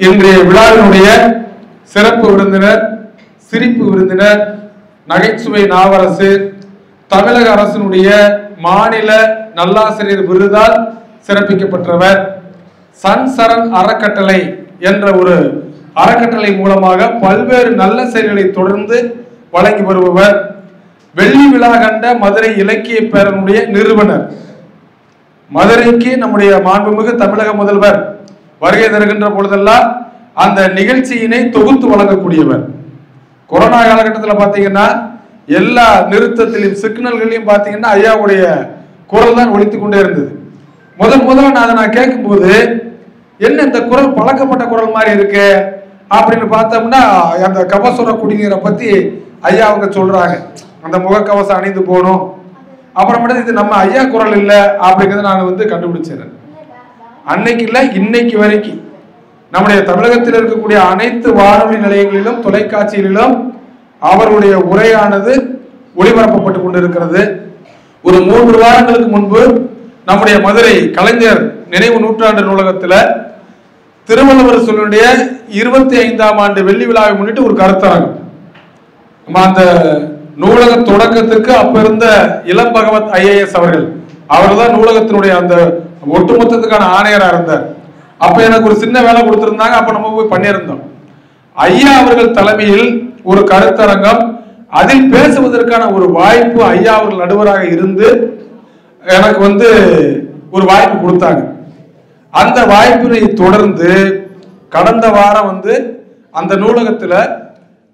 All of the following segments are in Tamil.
இன்றைய விழாவினுடைய சிறப்பு விருந்தினர், சிரிப்பு விருந்தினர், நகைச்சுவை நாவரசு, தமிழக அரசினுடைய மாநில நல்லாசிரியர் விருதால் சிறப்பிக்கப்பட்டவர், சன்சரண் அறக்கட்டளை என்ற ஒரு அறக்கட்டளை மூலமாக பல்வேறு நல்ல செயல்களை தொடர்ந்து வழங்கி வருபவர், வெள்ளி விழா கண்ட மதுரை இலக்கிய பேரனுடைய நிறுவனர், மதுரைக்கு நம்முடைய மாண்புமிகு தமிழக முதல்வர் வருகை தருகின்ற பொழுதெல்லாம் அந்த நிகழ்ச்சியினை தொகுத்து வழங்கக்கூடியவர். கொரோனா காலகட்டத்தில் பார்த்தீங்கன்னா எல்லா நிறுத்தத்திலையும் சிக்னல்களையும் பார்த்தீங்கன்னா ஐயாவுடைய குரல் தான் ஒலித்துக் கொண்டே இருந்தது. முதல்ல நான் கேட்கும்போது என்ன இந்த குரல் பழக்கப்பட்ட குரல் மாதிரி இருக்கு அப்படின்னு பார்த்தோம்னா அந்த கபசுர குடிநீரை பத்தி ஐயா அவங்க சொல்றாங்க. அந்த முகக்கவசம் அணிந்து போகணும். அப்புறமேட்டு இது நம்ம ஐயா குரல் இல்லை அப்படிங்கிறத நான் கண்டுபிடிச்சேன். அன்னைக்கு இல்லை இன்னைக்கு வரைக்கும் நம்முடைய தமிழகத்தில் இருக்கக்கூடிய அனைத்து வானொலி நிலையங்களிலும் தொலைக்காட்சிகளிலும் அவருடைய உரையானது ஒளிபரப்பப்பட்டு கொண்டிருக்கிறது. ஒரு 3 வாரங்களுக்கு முன்பு நம்முடைய மதுரை கலைஞர் நினைவு நூற்றாண்டு நூலகத்தில் திருவள்ளுவர் சொல்லுடைய 25ஆம் ஆண்டு வெள்ளி விழாவை முன்னிட்டு ஒரு கருத்தரங்கம். நம்ம அந்த நூலக தொடக்கத்துக்கு அப்ப இருந்த இளம் பகவத் IAS அவர்கள், அவர் தான் நூலகத்தினுடைய அந்த ஒட்டுமொத்தத்துக்கான ஆணையராக இருந்தார். அப்ப எனக்கு ஒரு சின்ன வேலை கொடுத்திருந்தாங்க. அப்ப நம்ம போய் பண்ணியிருந்தோம். ஐயா அவர்கள் தலைமையில் ஒரு கருத்தரங்கம், அதில் பேசுவதற்கான ஒரு வாய்ப்பு ஐயா அவர்கள் நடுவராக இருந்து எனக்கு ஒரு வாய்ப்பு கொடுத்தாங்க. அந்த வாய்ப்பினை தொடர்ந்து கடந்த வாரம் அந்த நூலகத்துல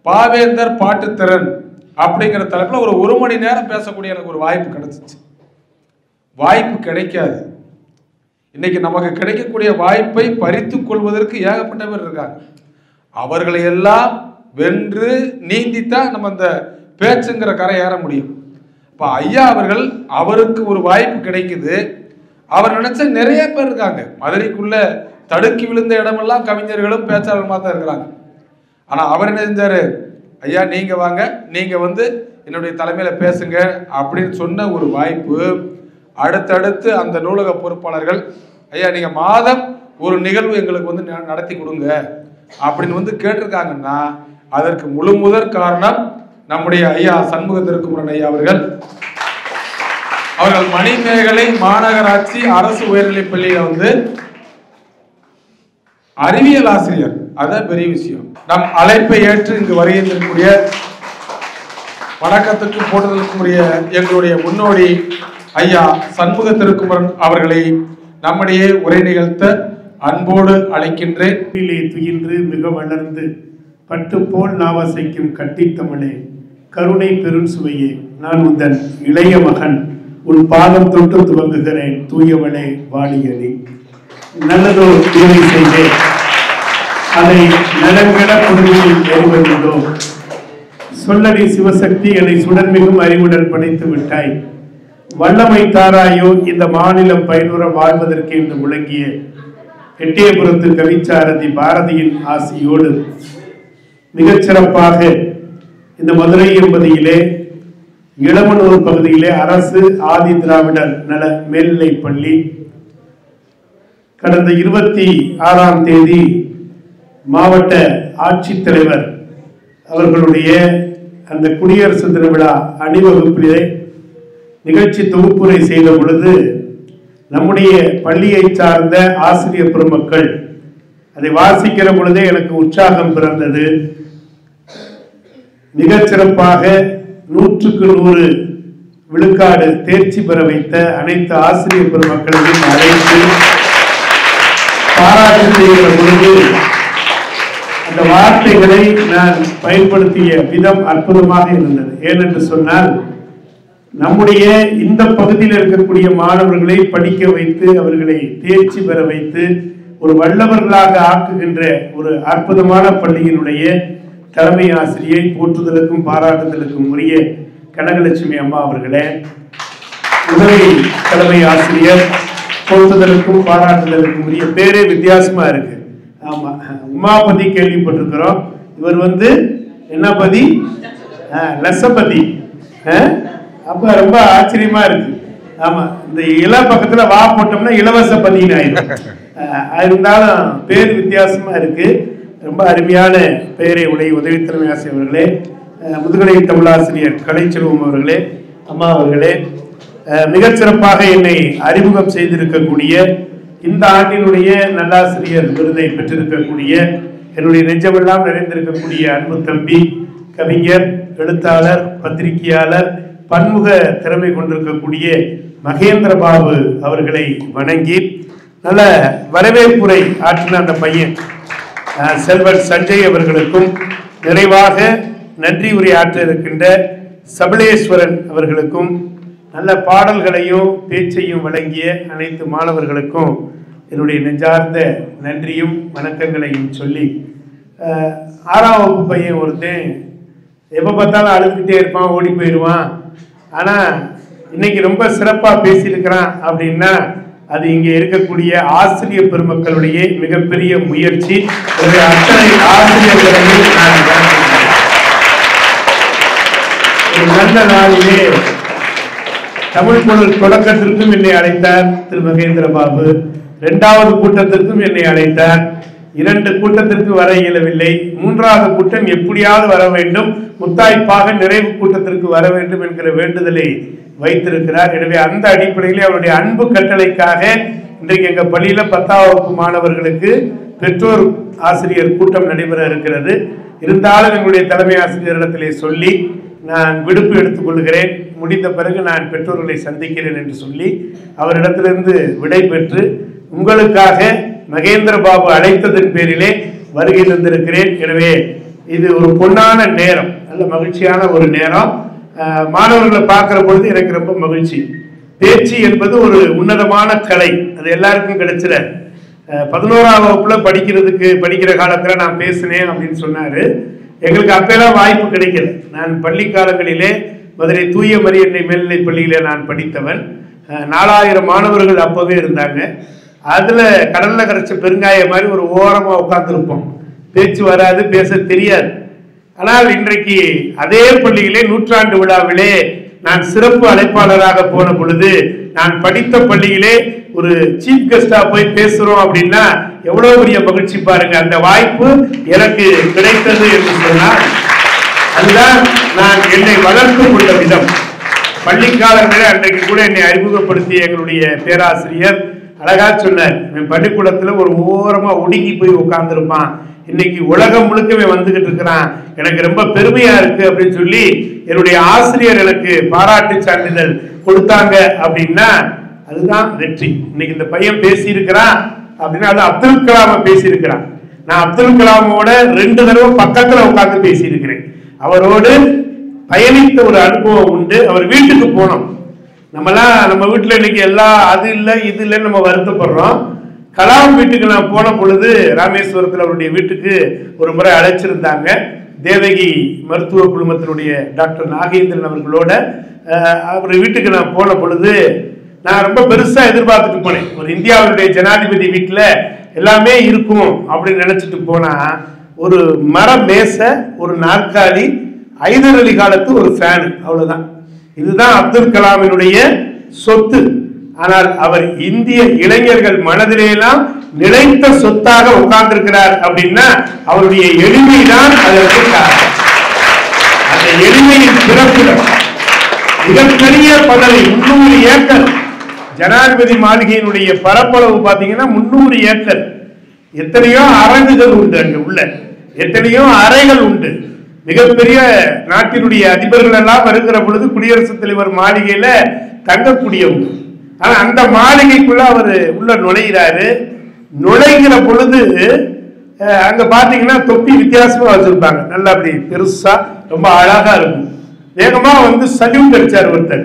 பாவேந்தர் பாட்டுத்திறன் அப்படிங்கிற தலைப்புல ஒரு 1 மணி நேரம் பேசக்கூடிய எனக்கு ஒரு வாய்ப்பு கிடைச்சிச்சு. வாய்ப்பு கிடைக்காது. இன்னைக்கு நமக்கு கிடைக்கக்கூடிய வாய்ப்பை பறித்து கொள்வதற்கு ஏகப்பட்ட பேர் இருக்காங்க. அவர்களை எல்லாம் வென்று நீந்தித்தான் நம்ம அந்த பேச்சுங்கிற கரை ஏற முடியும். இப்ப ஐயா அவர்கள், அவருக்கு ஒரு வாய்ப்பு கிடைக்குது. அவர் நினைச்ச நிறைய பேர் இருக்காங்க. மதுரைக்குள்ள தடுக்கி விழுந்த இடமெல்லாம் கவிஞர்களும் பேச்சாளர்களுமா தான் இருக்கிறாங்க. ஆனா அவர் என்ன செஞ்சாரு, ஐயா நீங்க வாங்க, நீங்க என்னுடைய தலைமையில பேசுங்க அப்படின்னு சொன்ன ஒரு வாய்ப்பு. அடுத்தடுத்து அந்த நூலக பொறுப்பாளர்கள், ஐயா நீங்க மாதம் ஒரு நிகழ்வு எங்களுக்கு நடத்தி கொடுங்க அப்படின்னு கேட்டிருக்காங்கன்னா அதற்கு முழு முதற் காரணம் நம்முடைய ஐயா சண்முக திருக்குமரன் ஐயா அவர்கள். அவர்கள் மணிமேகலை மாநகராட்சி அரசு உயர்நிலைப் பள்ளியில அறிவியல் ஆசிரியர். அதான் பெரிய விஷயம். நம் அழைப்பை ஏற்று இங்கு வருகின்றக்கூடிய வணக்கத்துக்கு போட்டதற்குரிய எங்களுடைய முன்னோடி ஐயா சண்முக திருக்குமரன் அவர்களை நம்முடைய உரை நிகழ்த்த அன்போடு அழைக்கின்றேன். துயின்று மிக வளர்ந்து பட்டு போல் நாவசைக்கும் கட்டித்தமிழே, கருணை பெருஞ்சுவையே, நான் உந்தன் இளைய மகன், உன் பாதம் தொட்டு துவங்குகிறேன், தூயவளே வாழியனே. நல்லதோ தீமை செய்தேன், அதை நலங்கட பொருளில் எறிவதுண்டோ. சொல்லடி சிவசக்தி, என்னை சுடர்மிகும் அறிவுடன் படைத்து விட்டாய். வல்லமை தாராயோ இந்த மாநிலம் பயனுற வாழ்வதற்கு என்று முழங்கிய எட்டயபுரத்து கவிச்சாரதி பாரதியின் ஆசியோடு மிகச்சிறப்பாக இந்த மதுரை என்பதிலே இளமனூர் பகுதியிலே அரசு ஆதி திராவிடர் நல மேல்நிலை பள்ளி கடந்த 26ஆம் தேதி மாவட்ட ஆட்சித்தலைவர் அவர்களுடைய அந்த குடியரசு தின விழா அணிவகுப்பிலே நிகழ்ச்சி தொகுப்புரை செய்த பொழுது நம்முடைய பள்ளியை சார்ந்த ஆசிரியர் பெருமக்கள் அதை வாசிக்கிற பொழுதே எனக்கு உற்சாகம் பிறந்தது. மிகச்சிறப்பாக 100க்கு 100 விழுக்காடு தேர்ச்சி பெற வைத்த அனைத்து ஆசிரியர் பெருமக்களையும் அழைத்து பாராட்டு செய்கிற பொழுது அந்த வார்த்தைகளை நான் பயன்படுத்திய விதம் அற்புதமாக இருந்தது. ஏனென்று சொன்னால், நம்முடைய இந்த பகுதியில் இருக்கக்கூடிய மாணவர்களை படிக்க வைத்து அவர்களை தேர்ச்சி பெற வைத்து ஒரு வல்லவர்களாக ஆக்குகின்ற ஒரு அற்புதமான பள்ளியினுடைய தலைமை ஆசிரியை போற்றுதலுக்கும் பாராட்டுதலுக்கும் உரிய கனகலட்சுமி அம்மா அவர்களே, உதவி தலைமை ஆசிரியர் போற்றுதலுக்கும் பாராட்டுதலுக்கும் உரிய பேரே வித்தியாசமா இருக்கு. ஆமா, உமாபதி கேள்விப்பட்டிருக்கிறோம். இவர் என்ன பதி? லசபதி. அப்ப ரொம்ப ஆச்சரியமா இருக்கு. ஆமா, இந்த இல பக்கத்துல வா போட்டோம்னா இலவச பதின்னு ஆயிடும். இருந்தாலும் பேர் வித்தியாசமா இருக்கு. ரொம்ப அருமையான பெயரை உடைய உதவி தலைமை ஆசிரியர் அவர்களே, முதுகலை தமிழாசிரியர் கலைச்செல்வம் அவர்களே, அம்மா அவர்களே, மிகச்சிறப்பாக என்னை அறிமுகம் செய்திருக்கக்கூடிய இந்த ஆண்டினுடைய நல்லாசிரியர் விருதை பெற்றிருக்கக்கூடிய என்னுடைய நெஞ்சமெல்லாம் நிறைந்திருக்கக்கூடிய அன்பு தம்பி, கவிஞர், எழுத்தாளர், பத்திரிகையாளர், பன்முக திறமை கொண்டிருக்கக்கூடிய மகேந்திர பாபு அவர்களை வணங்கி நல்ல வரவேற்புரை ஆற்றின அந்த பையன் செல்வன் சஞ்சய் அவர்களுக்கும், நிறைவாக நன்றி உரை ஆற்ற இருக்கின்ற சபலேஸ்வரன் அவர்களுக்கும், நல்ல பாடல்களையும் பேச்சையும் வழங்கிய அனைத்து மாணவர்களுக்கும் என்னுடைய நெஞ்சார்ந்த நன்றியும் வணக்கங்களையும் சொல்லி, 6ஆம் வகுப்பு பையன் ஒருத்தன் எப்போ பார்த்தாலும் அழுதுகிட்டே இருப்பான், ஓடி போயிடுவான். ஆனால் இன்னைக்கு ரொம்ப சிறப்பாக பேசியிருக்கிறான் அப்படின்னா அது இங்கே இருக்கக்கூடிய ஆசிரியர் பெருமக்களுடைய மிகப்பெரிய முயற்சி. அத்தனை ஆசிரியர்களையும் ஒரு நல்ல நாளிலே தமிழ் பொருள் தொடக்கத்திற்கும் என்னை அழைத்தார் திரு மகேந்திர பாபு. 2வது கூட்டத்திற்கும் என்னை அழைத்தார். 2 கூட்டத்திற்கு வர இயலவில்லை. 3வது கூட்டம் எப்படியாவது வர வேண்டும், முத்தாய்ப்பாக நிறைவு கூட்டத்திற்கு வர வேண்டும் என்கிற வேண்டுதலை வைத்திருக்கிறார். எனவே அந்த அடிப்படையிலே அவருடைய அன்பு கட்டளைக்காக இன்றைக்கு எங்கள் பள்ளியில 10ஆம் வகுப்பு மாணவர்களுக்கு பெற்றோர் ஆசிரியர் கூட்டம் நடைபெற இருக்கிறது. இருந்தாலும் எங்களுடைய தலைமை ஆசிரியரிடத்திலே சொல்லி நான் விடுப்பு எடுத்துக்கொள்கிறேன், முடிந்த பிறகு நான் பெற்றோர்களை சந்திக்கிறேன் என்று சொல்லி அவரிடத்திலிருந்து விடை பெற்று உங்களுக்காக மகேந்திர பாபு அழைத்ததன் பேரிலே வருகை தந்திருக்கிறேன். எனவே இது ஒரு பொன்னான நேரம், நல்ல மகிழ்ச்சியான ஒரு நேரம். மாணவர்களை பார்க்கிற பொழுது எனக்கு ரொம்ப மகிழ்ச்சி. பேச்சு என்பது ஒரு உன்னதமான கலை, அது எல்லாருக்கும் கிடைச்சிட. 11ஆம் வகுப்புல படிக்கிற காலத்துல நான் பேசினேன் அப்படின்னு சொன்னாரு. எங்களுக்கு அப்பெல்லாம் வாய்ப்பு கிடைக்கல. நான் பள்ளி காலங்களிலே மதுரை தூய மரியன்னை மேல்நிலை பள்ளியிலே நான் படித்தவன். 4000 மாணவர்கள் அப்பவே இருந்தாங்க. அதுல கடல்ல கரைச்ச பெருங்காய மாதிரி ஒரு ஓரமா உட்கார்ந்துருப்போம். பேச்சு வராது, பேச தெரியாது. ஆனால் இன்றைக்கு அதே பள்ளியிலே 100ஆண்டு விழாவிலே நான் சிறப்பு அழைப்பாளராக போன பொழுது நான் படித்த பள்ளியிலே ஒரு சீஃப் கெஸ்டா போய் பேசுறோம் அப்படின்னா எவ்வளவு பெரிய மகிழ்ச்சி பாருங்க. அந்த வாய்ப்பு எனக்கு கிடைத்தது என்று சொன்னால் அதுதான் நான் என்னை வளர்த்து கொண்ட விதம். பள்ளிக்காலங்களே அன்றைக்கு கூட என்னை அறிமுகப்படுத்திய எங்களுடைய பேராசிரியர் அழகா சொன்னார், பள்ளிக்கூடத்துல ஒரு ஓரமா ஒடுங்கி போய் உட்கார்ந்துருப்பான், இன்னைக்கு உலகம் முழுக்கவே வந்துகிட்டு இருக்கிறான், எனக்கு ரொம்ப பெருமையா இருக்கு அப்படின்னு சொல்லி என்னுடைய ஆசிரியர் எனக்கு பாராட்டு சான்றிதழ் கொடுத்தாங்க. அப்படின்னா அதுதான் வெற்றி. இன்னைக்கு இந்த பையன் பேசி இருக்கிறான் அப்படின்னா அது அப்துல் கலாம பேசி இருக்கிறான். நான் அப்துல் கலாமோட 2 தடவை பக்கத்துல உட்கார்ந்து பேசி இருக்கிறேன். அவரோடு பயணித்த ஒரு அனுபவம் உண்டு. அவர் வீட்டுக்கு போனோம். நம்ம வீட்டுல இன்னைக்கு எல்லாம் அது இல்லை இது இல்லைன்னு நம்ம வருத்தப்படுறோம். கலாம் வீட்டுக்கு நான் போன பொழுது ராமேஸ்வரத்தில் அவருடைய வீட்டுக்கு ஒரு முறை அழைச்சிருந்தாங்க. தேவகி மருத்துவ குழுமத்தினுடைய டாக்டர் நாகேந்திரன் அவர்களோட அவர் வீட்டுக்கு நான் போன பொழுது நான் ரொம்ப பெருசா எதிர்பார்த்துட்டு போனேன். ஒரு இந்தியாவுடைய ஜனாதிபதி வீட்டுல எல்லாமே இருக்கும் அப்படின்னு நினைச்சிட்டு போனா ஒரு மர மேசை, ஒரு நாற்காலி, ஐதர் அலி காலத்து ஒரு ஃபேனு, அவ்வளவுதான். இதுதான் அப்துல் கலாமினுடைய சொத்து. ஆனால் அவர் இந்திய இளைஞர்கள் மனதிலெல்லாம் நிலைத்த சொத்தாக உட்கார்ந்திருக்கிறார் அப்படின்னா அவருடைய எளிமைதான் அதற்கு காரணம். அந்த எளிமையின் பிறப்பிடம் மிகப்பெரிய பதவி 300 ஏக்கர். ஜனாதிபதி மாளிகையினுடைய பரப்பளவு பாத்தீங்கன்னா 300 ஏக்கர். எத்தனையோ அரங்குகள் உண்டு, அங்க உள்ள எத்தனையோ அறைகள் உண்டு. மிகப்பெரிய நாட்டினுடைய அதிபர்கள் எல்லாம் வருகிற பொழுது குடியரசுத் தலைவர் மாளிகையில தங்கக்கூடியவங்க. ஆனா அந்த மாளிகைக்குள்ள அவர் உள்ள நுழைகிறாரு. நுழைகிற பொழுது அங்க பாத்தீங்கன்னா தொப்பி வித்தியாசமா வச்சிருப்பாங்க, நல்லா அப்படி பெருசா ரொம்ப அழகா இருக்கும். வேகமா வந்து சல்யூட் அடிச்சார் ஒருத்தர்.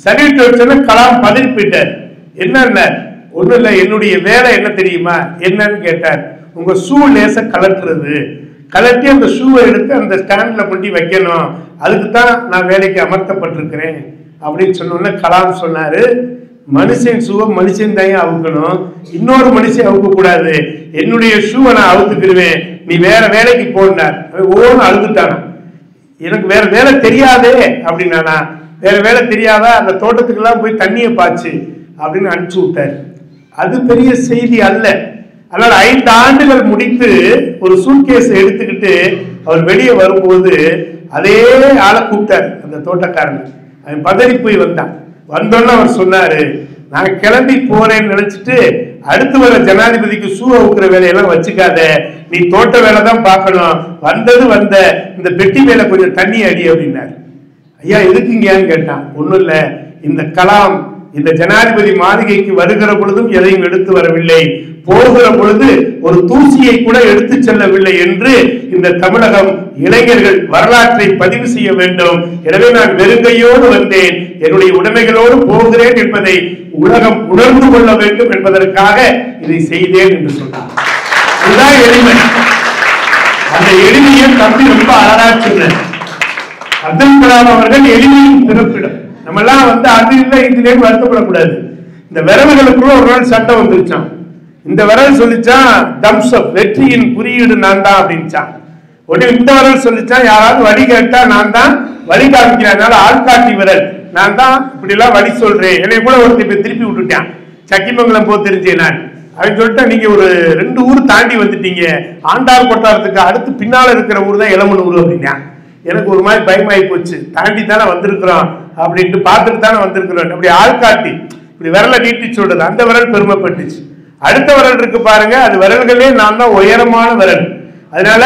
சல்யூட் அடிச்சோன்னா கலாம் பதறி போயிட்டார். என்னென்ன ஒண்ணும் இல்லை, என்னுடைய வேலை என்ன தெரியுமா, என்னன்னு கேட்டார். உங்க ஷூ லேச கலட்டுறது, கலட்டி அந்த ஷூவை எடுத்து அந்த ஸ்டாண்ட்ல கொண்டு வைக்கணும், அதுக்கு தான் நான் வேலைக்கு அமர்த்தப்பட்டிருக்கிறேன் அப்படின்னு சொன்னோன்னே கலாம் சொன்னாரு, மனுஷன் ஷூவை மனுஷன் தான் அவுக்கணும், இன்னொரு மனுஷன் அவுக்க கூடாது, என்னுடைய ஷூவை நான் அவுத்துக்கிடுவேன், நீ வேற வேலைக்கு போனார். ஓன்னு அழுதுட்டானா, எனக்கு வேற வேலை தெரியாதே அப்படின்னா வேற வேலை தெரியாதா, அந்த தோட்டத்துக்கெல்லாம் போய் தண்ணியை பாய்ச்சு அப்படின்னு அனுப்பிச்சு விட்டார். அது பெரிய செய்தி அல்ல. அதனால 5 ஆண்டுகள் முடித்து ஒரு சூட்கேஸ் எடுத்துக்கிட்டு அவர் வெளியே வரும்போது அதே ஆளை கூப்பிட்டார் அந்த தோட்டக்காரன். அவன் பதறி போய் வந்தான். வந்தோன்னு அவர் சொன்னாரு, நான் கிளம்பி போறேன்னு நினைச்சிட்டு அடுத்து வர ஜனாதிபதிக்கு ஷூ அவுக்குற வேலையெல்லாம் வச்சுக்காத, நீ தோட்ட வேலை தான் பார்க்கணும், வந்த இந்த பெட்டி மேல கொஞ்சம் தண்ணி அடி அப்படின்னாரு. ஐயா எதுக்குங்கன்னு கேட்டான். ஒண்ணும் இல்ல, இந்த கலாம் இந்த ஜனாதிபதி மாளிகைக்கு வருகிற பொழுதும் எதையும் எடுத்து வரவில்லை, போகிற பொழுது ஒரு தூசியை கூட எடுத்து செல்லவில்லை என்று இந்த தமிழகம் இளைஞர்கள் வரலாற்றை பதிவு செய்ய வேண்டும். எனவே நான் வெறுங்கையோடு வந்தேன், என்னுடைய உடைமைகளோடு போகிறேன் என்பதை உலகம் உணர்ந்து கொள்ள வேண்டும் என்பதற்காக இதை செய்தேன் என்று சொன்னார். இதுதான் எளிமை. அந்த எளிமையை தம்பி ரொம்ப அழகா சொன்னார். அப்துல் கலாம் அவர்கள் எளிமையின் பிறப்பிடம். நம்ம எல்லாம் அது இல்லை இதுல வருத்தப்படக்கூடாது. இந்த விரல்களுக்குள்ள ஒரு நாள் சண்டை வந்துருச்சான். இந்த விரல் சொல்லிச்சான் தம்ஸ் அப், வெற்றியின் குறியீடு நான் தான் அப்படின்ச்சான். உடனே இந்த விரல் சொல்லிச்சான் யாராவது வழி கேட்டா நான் தான் வழி காமிக்கிறதுனால ஆள்காட்டி விரல், நான் தான் இப்படி எல்லாம் வழி சொல்றேன். என்னை கூட ஒருத்தர் திருப்பி விட்டுட்டான், சக்கிமங்கலம் போ தெரிஞ்சேன் நான். அப்படின்னு சொல்லிட்டு நீங்க ஒரு 2 ஊர் தாண்டி வந்துட்டீங்க, ஆண்டார் கொட்டாரத்துக்கு அடுத்து பின்னால இருக்கிற ஊர் தான் இளமனூர் அப்படின்னா. எனக்கு ஒரு மாதிரி பயமாயி போச்சு, தாண்டி தானே வந்திருக்கிறோம் அப்படின்ட்டு பார்த்துட்டு தானே வந்திருக்கிறோம். அப்படி ஆள்காட்டி இப்படி விரலை நீட்டி சொல்றது, அந்த விரல் பெருமைப்பட்டுச்சு. அடுத்த விரல் இருக்கு பாருங்க, அது விரல்களே நான் தான் உயரமான விரல், அதனால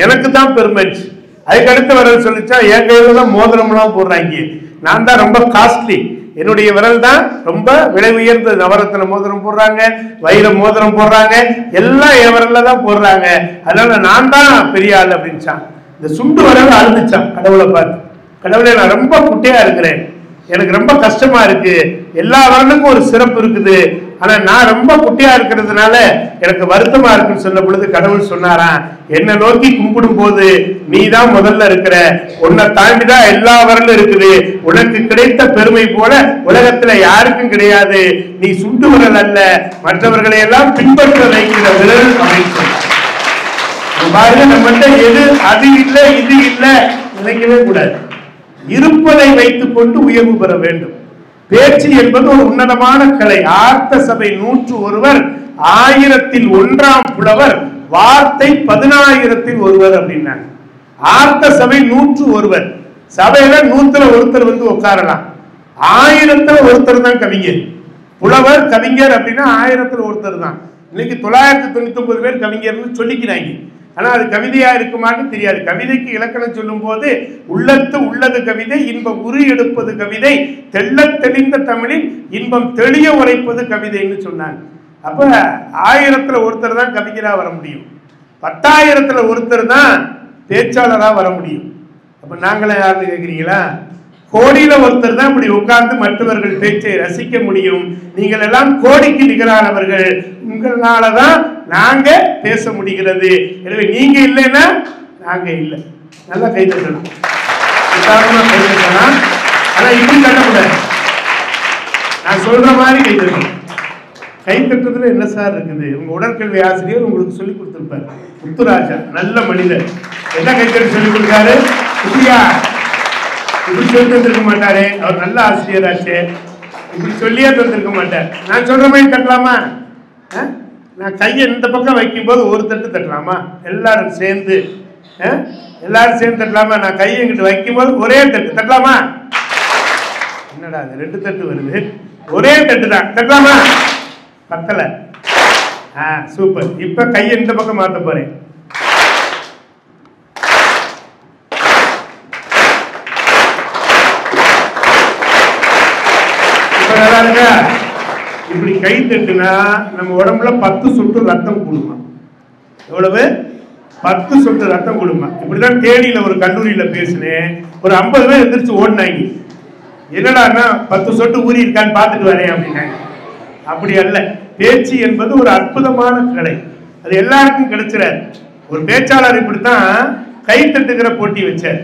எனக்கு தான் பெருமை. அதுக்கு அடுத்த விரல் சொல்லிச்சா என் கையில தான் மோதிரம்லாம் போடுறாங்க, நான் தான் ரொம்ப காஸ்ட்லி, என்னுடைய விரல் தான் ரொம்ப விலை உயர்ந்த நவரத்தின மோதிரம் போடுறாங்க, வைர மோதிரம் போடுறாங்க, எல்லாம் என் விரல்ல தான் போடுறாங்க, அதனால நான் தான் பெரிய ஆள் அப்படின்ச்சான். இந்த சுண்டு விரல் அழுதுச்சான் கடவுளை பார்த்து, கடவுளை நான் ரொம்ப குட்டையா இருக்கிறேன், எனக்கு ரொம்ப கஷ்டமா இருக்கு, எல்லா விரலுக்கும் ஒரு சிறப்பு இருக்குது, ஆனா நான் ரொம்ப குட்டியா இருக்கிறதுனால எனக்கு வருத்தமா இருக்குன்னு சொன்ன பொழுது கடவுள் சொன்னாராம், என்னை நோக்கி கும்பிடும் போது நீ தான் முதல்ல இருக்கிற, உன்னை தாண்டிதான் எல்லா வரலும் இருக்குது, உனக்கு கிடைத்த பெருமை போல உலகத்துல யாருக்கும் கிடையாது, நீ சுண்டு விரல் அல்ல, மற்றவர்களை எல்லாம் பின்பற்ற வைக்கிற விரல் அப்படின்னு சொன்னார். பாருங்க, நம்மகிட்ட எது அது இல்லை இது இல்லை நினைக்கவே கூடாது, இருப்பதை வைத்துக் கொண்டு உயர்வு பெற வேண்டும். பேச்சு என்பது ஒரு உன்னதமான கலை. ஆர்த்த சபை 101 1000ல் 1ஆம் புலவர், வார்த்தை 10,000ல் 1 அப்படின்னாங்க. ஆர்த்த சபை 101, சபையில 100ல் ஒருத்தர் உட்காரலாம், 1000ல் ஒருத்தர் தான் கவிஞர். புலவர் கவிஞர் அப்படின்னா 1000ல் ஒருத்தர் தான். இன்னைக்கு 999 பேர் கவிஞர்னு சொல்லிக்கிறாங்க, ஆனா அது கவிதையா இருக்குமான்னு தெரியாது. கவிதைக்கு இலக்கணம் சொல்லும் போது உள்ளத்து உள்ளது கவிதை, இன்பம் உரு எடுப்பது கவிதை, தெள்ள தெளிந்த தமிழில் இன்பம் தெளிய உரைப்பது கவிதைன்னு சொன்னாங்க. அப்ப 1000ல் ஒருத்தர் தான் கவிஞரா வர முடியும், 10,000ல் ஒருத்தர் தான் பேச்சாளரா வர முடியும். அப்ப நாங்களே யாருன்னு கேட்கிறீங்களா? கோடியில ஒருத்தர் தான் இப்படி உட்கார்ந்து மற்றவர்கள் பேச்சை ரசிக்க முடியும். நீங்கள் எல்லாம் கோடிக்கு நிகரானவர்கள், உங்களாலதான் நாங்க பேச முடிகிறது. எனவே நீங்க இல்லைன்னா நாங்க இல்லை. நல்லா கை தட்டலாம், கை தட்டலாம், ஆனா இப்படி தட்டக்கூடாது, நான் சொல்ற மாதிரி கை தட்டணும். கை தட்டுறதுல என்ன சார் இருக்குது? உங்க உடற்கல்வி ஆசிரியர் உங்களுக்கு சொல்லி கொடுத்திருப்பாரு, முத்துராஜா, நல்ல மனிதர். என்ன கை தட்டு சொல்லி கொடுத்தாரு? இப்படியா இப்படி சொல்லி தந்திருக்க மாட்டாரு, அவர் நல்ல ஆசிரியராச்சு, இப்படி சொல்லியே தந்திருக்க மாட்டார். நான் சொல்ற மாதிரி தட்டலாமா? நான் கையை இந்த பக்கம் வைக்கும் போது ஒரு தட்டு தட்டலாமா? எல்லாரும் சேர்ந்து தட்டலாமா? நான் கையை இங்கிட்டு வைக்கும் போது ஒரே தட்டு தட்டலாமா? என்னடா அது 2 தட்டு வருது, ஒரே தட்டு தான் தட்டலாமா? பத்தல. சூப்பர். இப்ப கையை இந்த பக்கம் மாத்த போறேன். இப்படி கை தட்டுனா நம்ம உடம்புல 10 சொட்டு ரத்தம் கொடுமா. எவ்வளவு? 10 சொட்டு ரத்தம் கொடுமா. இப்படிதான் தேனியில ஒரு கல்லூரியில பேசினேன், ஒரு 50 பேர் எந்திரிச்சு ஓடினாங்க. என்னடா 10 சொட்டு ஊறி இருக்கான்னு பார்த்துட்டு வரேன் அப்படின்னாங்க. அப்படி அல்ல, பேச்சு என்பது ஒரு அற்புதமான கலை, அது எல்லாருக்கும் கிடைச்சிடாது. ஒரு பேச்சாளர் இப்படித்தான் கை தட்டுகிற போட்டி வச்சார்.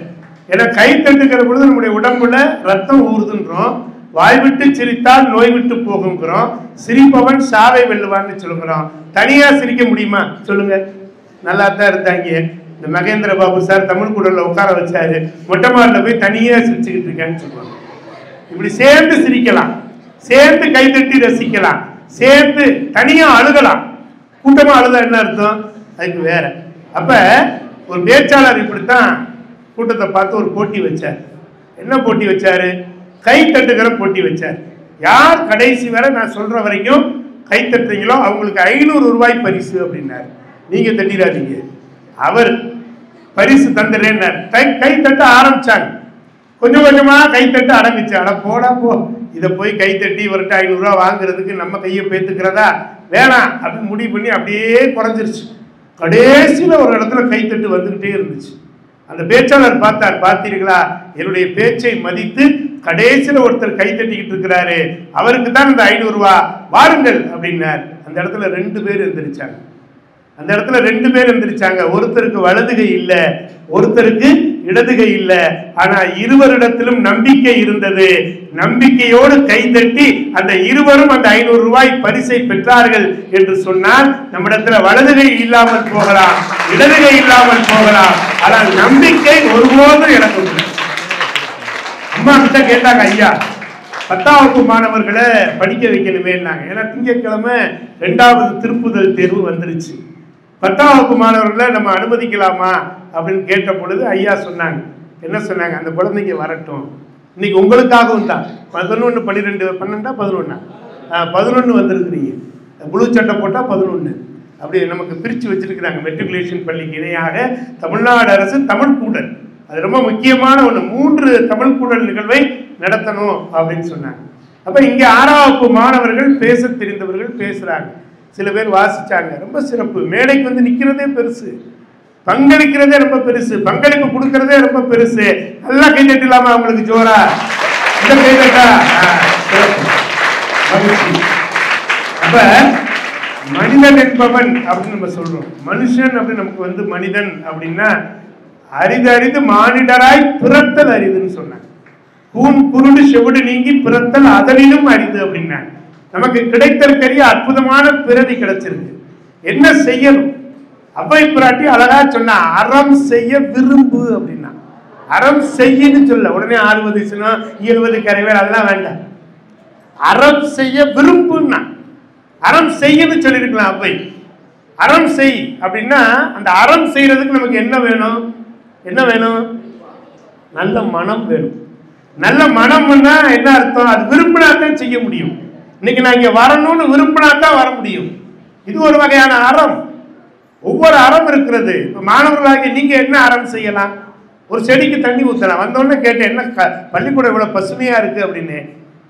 ஏன்னா கை தட்டுகிற பொழுது நம்முடைய உடம்புல ரத்தம் ஊறுதுன்றோம், வாய் விட்டு சிரித்தால் நோய் விட்டு போகுங்கிறோம், சிரிப்பவன் சாவை வெல்லுவான்னு சொல்லுங்கிறோம். தனியா சிரிக்க முடியுமா சொல்லுங்க? நல்லா தான் இருந்தாங்க. இந்த மகேந்திர பாபு சார் தமிழ் குடல்ல உட்கார வச்சாரு, மொட்டை மாடில போய் தனியா சிரிச்சுக்கிட்டு இருக்கேன்னு சொல்லுவாங்க. இப்படி சேர்ந்து சிரிக்கலாம், சேர்ந்து கைதட்டி ரசிக்கலாம், சேர்ந்து தனியா அழுகலாம். கூட்டமா அழுதா என்ன அர்த்தம்? அதுக்கு வேற. அப்ப ஒரு பேச்சாளர் இப்படித்தான் கூட்டத்தை பார்த்து ஒரு போட்டி வச்சார். என்ன போட்டி வச்சாரு? கை தட்டுகிற போட்டி வச்சார். யார் கடைசி வரை நான் சொல்ற வரைக்கும் கை தட்டுறீங்களோ அவங்களுக்கு 500 ரூபாய் பரிசு அப்படின்னாரு. நீங்க தட்டிடாதீங்க, அவர் பரிசு தந்துடுறேன்னார். கை தட்ட ஆரம்பிச்சாங்க. கொஞ்சம் கொஞ்சமா கை தட்டு அடங்குச்சு. அட போடா போ, இதை போய் கை தட்டி இவர்கிட்ட 500 ரூபா வாங்குறதுக்கு நம்ம கையை பேத்துக்கிறதா, வேணாம் அப்படின்னு முடிவு பண்ணி அப்படியே குறைஞ்சிருச்சு. கடைசியில ஒரு இடத்துல கைத்தட்டு வந்துகிட்டே இருந்துச்சு. அந்த பேச்சாளர் பார்த்தார், பார்த்தீர்களா என்னுடைய பேச்சை மதித்து கடைசியில ஒருத்தர் கை தட்டிக்கிட்டு இருக்கிறாரு, அவருக்கு தான் இந்த 500 ரூபா, வாருங்கள் அப்படின்னார். அந்த இடத்துல 2 பேர் எந்திரிச்சாங்க. அந்த இடத்துல 2 பேர் எந்திரிச்சாங்க. ஒருத்தருக்கு வலதுகை இல்ல, ஒருத்தருக்கு இடதுகை இல்ல. ஆனா இருவரிடத்திலும் நம்பிக்கை இருந்தது. நம்பிக்கையோடு கைதட்டி அந்த இருவரும் அந்த 500 ரூபாய் பரிசை பெற்றார்கள் என்று சொன்னால் நம்மிடத்துல வலதுகை இல்லாமல் போகலாம், இடதுகை இல்லாமல் போகலாம், ஆனால் நம்பிக்கை ஒருபோதும் இழக்க முடியாது. அம்மா கிட்ட கேட்டாங்க, ஐயா 10ஆம் வகுப்பு மாணவர்களை படிக்க வைக்கணுமே. ஏன்னா திங்கட்கிழமை 2வது திருப்புதல் தேர்வு வந்துருச்சு. 10ஆம் வகுப்பு மாணவர்களை நம்ம அனுமதிக்கலாமா அப்படின்னு கேட்ட பொழுது ஐயா சொன்னாங்க, என்ன சொன்னாங்க? அந்த குழந்தைங்க வரட்டும், இன்னைக்கு உங்களுக்காகவும் தான். 11, 12, 12, 11, 11 வந்திருக்கிறீங்க. புளூ சட்டை போட்டால் 11 அப்படி நமக்கு பிரித்து வச்சிருக்கிறாங்க. மெட்ரிகுலேஷன் பள்ளிக்கு இணையாக தமிழ்நாடு அரசு தமிழ் கூடல், அது ரொம்ப முக்கியமான ஒன்று, 3 தமிழ் கூடல் நிகழ்வை நடத்தணும் அப்படின்னு சொன்னாங்க. அப்போ இங்கே 6ஆம் வகுப்பு மாணவர்கள் பேச தெரிந்தவர்கள் பேசுகிறாங்க. சில பேர் வாசிச்சாங்க, ரொம்ப சிறப்பு. மேடைக்கு வந்து நிற்கிறதே பெருசு, பங்களிக்கிறதே ரொம்ப பெருசு, பங்களிப்பு கொடுக்கறதே ரொம்ப பெருசு. நல்லா கைதட்டலாமா அவங்களுக்கு ஜோரா? இந்த கைதட்டா அப்ப மனிதன் என்பவன் அப்படின்னு நம்ம சொல்றோம். மனுஷன் அப்படின்னு நமக்கு வந்து மனிதன் அப்படின்னா அரிதறிது மானிடராய் பிறத்தல் அரிதுன்னு சொன்னாங்க. கூன் குருடு செவிடு நீங்கி பிறத்தல் அதனிலும் அரிது அப்படின்னா நமக்கு கிடைத்தற்கரிய அற்புதமான பிறவி கிடைச்சிருக்கு. என்ன செய்யணும்? அப்பை பிராட்டி அழகா சொன்னா, அறம் செய்ய விரும்பு அப்படின்னா. அறம் செய்யன்னு சொல்ல உடனே 60 சினம் 70 கரைவேர் அதெல்லாம் வேண்டாம். அறம் செய்ய விரும்புன்னா அறம் செய்யன்னு சொல்லியிருக்கலாம். அப்பை அறம் செய் அப்படின்னா அந்த அறம் செய்யறதுக்கு நமக்கு என்ன வேணும்? என்ன வேணும்? நல்ல மனம் வேணும். நல்ல மனம்னா என்ன அர்த்தம்? அது விரும்பினா தான் செய்ய முடியும். இன்னைக்கு நான் இங்க வரணும்னு விரும்பினா தான் வர முடியும். இது ஒரு வகையான அறம். ஒவ்வொரு அறம் இருக்கிறது. இப்போ மாணவர்களாகி நீங்க என்ன அறம் செய்யலாம்? ஒரு செடிக்கு தண்ணி ஊற்றலாம். வந்தோடனே கேட்டேன், என்ன பள்ளிக்கூடம் இவ்வளோ பசுமையா இருக்கு அப்படின்னு.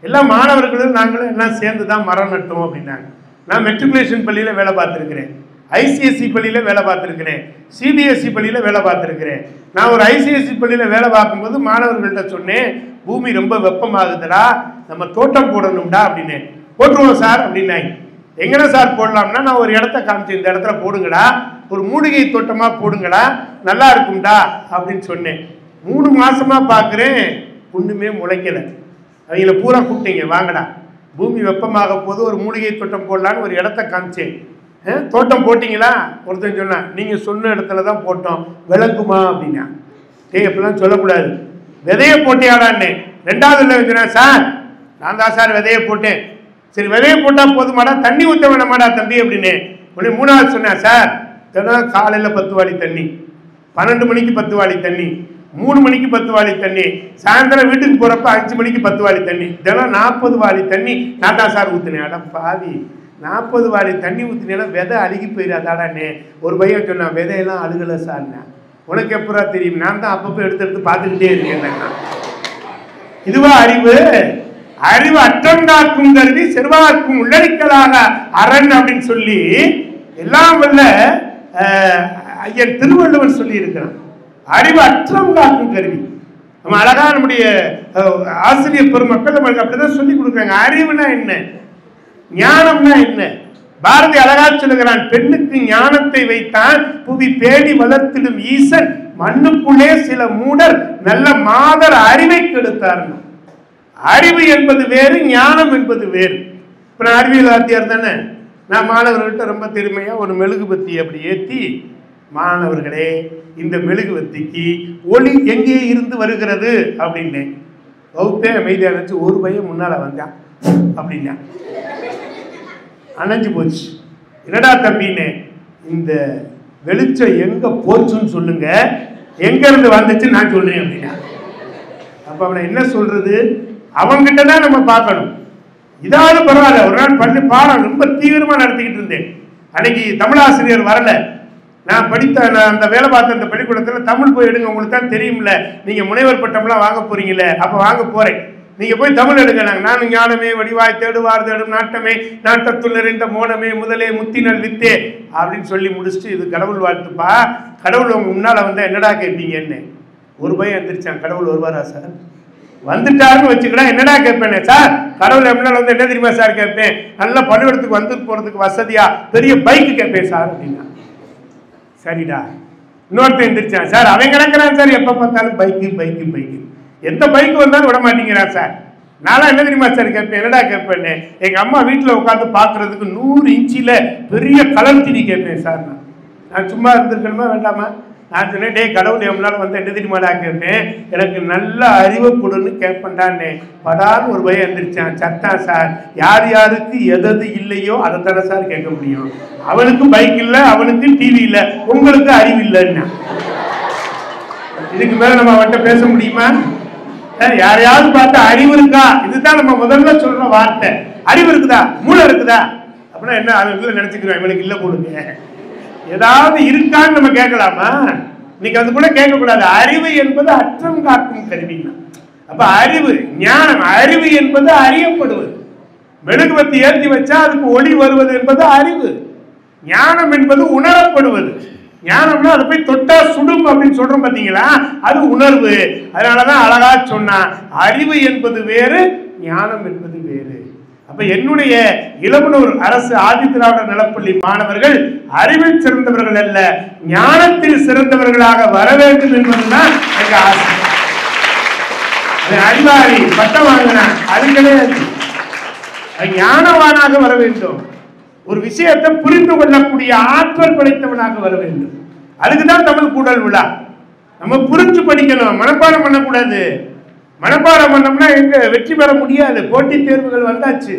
எல்லா மாணவர்களும் நாங்களும் எல்லாம் சேர்ந்து தான் மரம் நட்டோம் அப்படின்னாங்க. நான் மெட்ரிகுலேஷன் பள்ளியில் வேலை பார்த்துருக்கிறேன், ஐசிஎஸ்சி பள்ளியில் வேலை பார்த்துருக்கிறேன், சிபிஎஸ்சி பள்ளியில் வேலை பார்த்துருக்கிறேன். நான் ஒரு ஐசிஎஸ்சி பள்ளியில் வேலை பார்க்கும்போது மாணவர்கள்ட்ட சொன்னேன், பூமி ரொம்ப வெப்பமாகுதுடா, நம்ம தோட்டம் போடணும்டா அப்படின்னு. போட்டுருவோம் சார் அப்படின்னாங்க. எங்கன சார் போடலாம்னா நான் ஒரு இடத்த காமிச்சு, இந்த இடத்துல போடுங்கடா, ஒரு மூலிகை தோட்டமா போடுங்கடா, நல்லா இருக்கும்டா அப்படின்னு சொன்னேன். 3 மாசமா பார்க்குறேன், ஒண்ணுமே முளைக்கல. அவங்கள பூரா கூப்பிட்டீங்க, வாங்கடா பூமி வெப்பமாக போது ஒரு மூலிகை தோட்டம் போடலான்னு ஒரு இடத்த காமிச்சேன். தோட்டம் போட்டிங்களா? ஒருத்தன் சொன்னா, நீங்க சொன்ன இடத்துல தான் போட்டோம், விளக்குமா அப்படின்னா. அப்படிலாம் சொல்லக்கூடாது. விதைய போட்டியாடான்னு 2வது சொன்னா, சார் நான் தான் சார் விதைய போட்டேன். சரி விதைய போட்டா போதுமாடா, தண்ணி ஊற்ற வேணாமாடா தம்பி அப்படின்னு. உடனே 3வது சொன்னேன், சார் தினம் காலையில் 10 வாளி தண்ணி, 12 மணிக்கு 10 வாளி தண்ணி, 3 மணிக்கு 10 வாளி தண்ணி, சாயந்தரம் வீட்டுக்கு போறப்ப 5 மணிக்கு 10 வாளி தண்ணி, தினம் 40 வாளி தண்ணி நான் தான் சார் ஊத்துனேன். அட பாவி, 40 வாளி தண்ணி ஊத்துனேன்னா விதை அழுகி போயிடாதாடான்னு. ஒரு பையன் சொன்னான், விதையெல்லாம் அழுகலை சார்னா. உனக்கு எப்படா தெரியும்? நான் தான் அப்பப்போ எடுத்து பார்த்துக்கிட்டே இருக்கேன். இதுவா அறிவு? அறிவு அற்றங்காக்கும் கருவி செல்வாக்கும் உள்ளடிக்கலாக அரண் அப்படின்னு சொல்லி எல்லாம் வல்ல ஐயன் திருவள்ளுவர் சொல்லி இருக்கிறான். அறிவு அற்றம் காக்கும் கருவி. நம்ம அழகா நம்முடைய ஆசிரியர் பெருமக்கள் நம்மளுக்கு அப்படிதான் சொல்லி கொடுக்குறாங்க. அறிவுனா என்ன, ஞானம்னா என்ன? பாரதி அழகா சொல்லுகிறான், பெண்ணுக்கு ஞானத்தை வைத்தான் புவி பேடி வளர்த்திடும் ஈசன், மண்ணுக்குள்ளே சில மூடர் நல்ல மாதர் அறிவை கெடுத்தார். அறிவு என்பது வேறு, ஞானம் என்பது வேறு. இப்ப நான் அறிவியல் வாத்தியார் தானே, நான் மாணவர்கள்ட்ட ரொம்ப திறமையா ஒரு மெழுகுபத்தி அப்படி ஏற்றி, மாணவர்களே இந்த மெழுகுவத்திக்கு ஒளி எங்கே இருந்து வருகிறது அப்படின்னு. வகுப்பே அமைதியாக இருந்துச்சு. ஒரு பையன் முன்னால வந்தான் அப்படின்னா அணைஞ்சு போச்சு. என்னடா தம்பின்னு, இந்த வெளிச்சம் எங்க போச்சுன்னு சொல்லுங்க, எங்க இருந்து வந்துச்சு நான் சொல்றேன் அப்படின்னா. அப்ப அவனை என்ன சொல்றது? அவன்கிட்ட தான் நம்ம பார்க்கணும். இதாவது பரவாயில்ல. ஒரு நாள் பள்ளி பாடம் ரொம்ப தீவிரமா நடத்திக்கிட்டு இருந்தேன். அன்னைக்கு தமிழாசிரியர் வரல. நான் படித்த அந்த வேலை பார்த்த அந்த பள்ளிக்கூடத்தில் தமிழ் போய் எடுங்க, உங்களுக்கு தான் தெரியும்ல, நீங்க முனைவர் பட்டம்லாம் வாங்க போறீங்களே, அப்ப வாங்க போறேன், நீங்க போய் தமிழ் எடுங்க. நானும் ஞானமே வடிவாய் தேடுவார் தேடும் நாட்டமே நாட்டத்துள் நிறைந்த மோனமே முதலே முத்தினல் வித்தே அப்படின்னு சொல்லி முடிச்சுட்டு, இது கடவுள் வாழ்த்துப்பா, கடவுள் உங்க முன்னால வந்தா என்னடா கேட்பீங்கன்னு. ஒரு பையன் எந்திரிச்சான், கடவுள் வருவாரா சார்? வந்துட்டாருன்னு வச்சுக்கிட்டா என்னடா கேட்பேனே சார், கடவுள் எப்படினால வந்து என்ன தெரியுமா சார் கேட்பேன், நல்ல பள்ளிக்கூடத்துக்கு வந்து போறதுக்கு வசதியா பெரிய பைக்கு கேட்பேன் சார் அப்படின்னா. சரிடா. இன்னொருத்தன் எந்திரிச்சான், சார் அவன் கிடக்கிறான் சார், எப்ப பார்த்தாலும் பைக்கு பைக்கு பைக்கு, எந்த பைக்கு வந்தாலும் விட மாட்டேங்கிறான் சார். நானும் என்ன தெரியுமா சார் கேட்பேன், என்னடா கேட்பேன்னு, எங்க அம்மா வீட்டில் உட்காந்து பாக்குறதுக்கு 100 இன்ச்சில பெரிய கலர் டிவி கேட்பேன் சார். நான் சும்மா இருந்திருக்கணுமா வேண்டாமா? நான் சொன்னேன், டே கடவுள் எம்னால வந்து என்ன தெரியுமாடா கேட்பேன், எனக்கு நல்ல அறிவை கொடுன்னு கேட்பேன்டான்னு. படான்னு ஒரு பையன் எந்திரிச்சான், சத்தா சார், யார் யாருக்கு எது இல்லையோ அதை தானே சார் கேட்க முடியும், அவனுக்கு பைக் இல்லை, அவனுக்கு டிவி இல்லை, உங்களுக்கு அறிவு இல்லைன்னா. இதுக்கு மேல நம்ம அவன்கிட்ட பேச முடியுமா? யாரையாவது பார்த்து அறிவு இருக்கா, இதுதான் நம்ம முதல்ல சொல்ற வார்த்தை. அறிவு இருக்குதா, மூளை இருக்குதா அப்படின்னா என்ன அவங்களுக்கு நினைச்சுக்கிறோம், இவனுக்கு இல்லை கொடுங்க. ஏதாவது இருக்கான்னு நம்ம கேட்கலாமா? இன்னைக்கு அது கூட கேட்கக்கூடாது. அறிவு என்பது அற்றம் காக்கும் கருவினா. அப்ப அறிவு ஞானம், அறிவு என்பது அறியப்படுவது. மெழுகுவத்தி ஏற்றி வச்சா அதுக்கு ஒளி வருவது என்பது அறிவு. ஞானம் என்பது உணரப்படுவது. ஞானம்னா அது போய் தொட்டா சுடும் அப்படின்னு சொல்றோம் பாத்தீங்களா, அது உணர்வு. அதனாலதான் அழகா சொன்னா, அறிவு என்பது வேறு, ஞானம் என்பது வேறு. அப்ப என்னுடைய இளமனூர் அரசு ஆதி திராவிட நலப்பள்ளி மாணவர்கள் அறிவில் சிறந்தவர்கள் அல்ல, ஞானத்தில் சிறந்தவர்களாக வர வேண்டும் என்பதுதான் எங்க ஆசை. அறிவாளி பட்டம் வாங்கினான் அது கிடையாது, ஞானவானாக வர வேண்டும். ஒரு விஷயத்தை புரிந்து கொள்ளக்கூடிய ஆற்றல் படைத்தவனாக வர வேண்டும். அதுக்குதான் தமிழ் கூடல் விழா. நம்ம புரிஞ்சு படிக்கணும், மனப்பாடம் பண்ணக்கூடாது. மனப்பாடம் பண்ணோம்னா எங்க வெற்றி பெற முடியாது. போட்டித் தேர்வுகள் வந்தாச்சு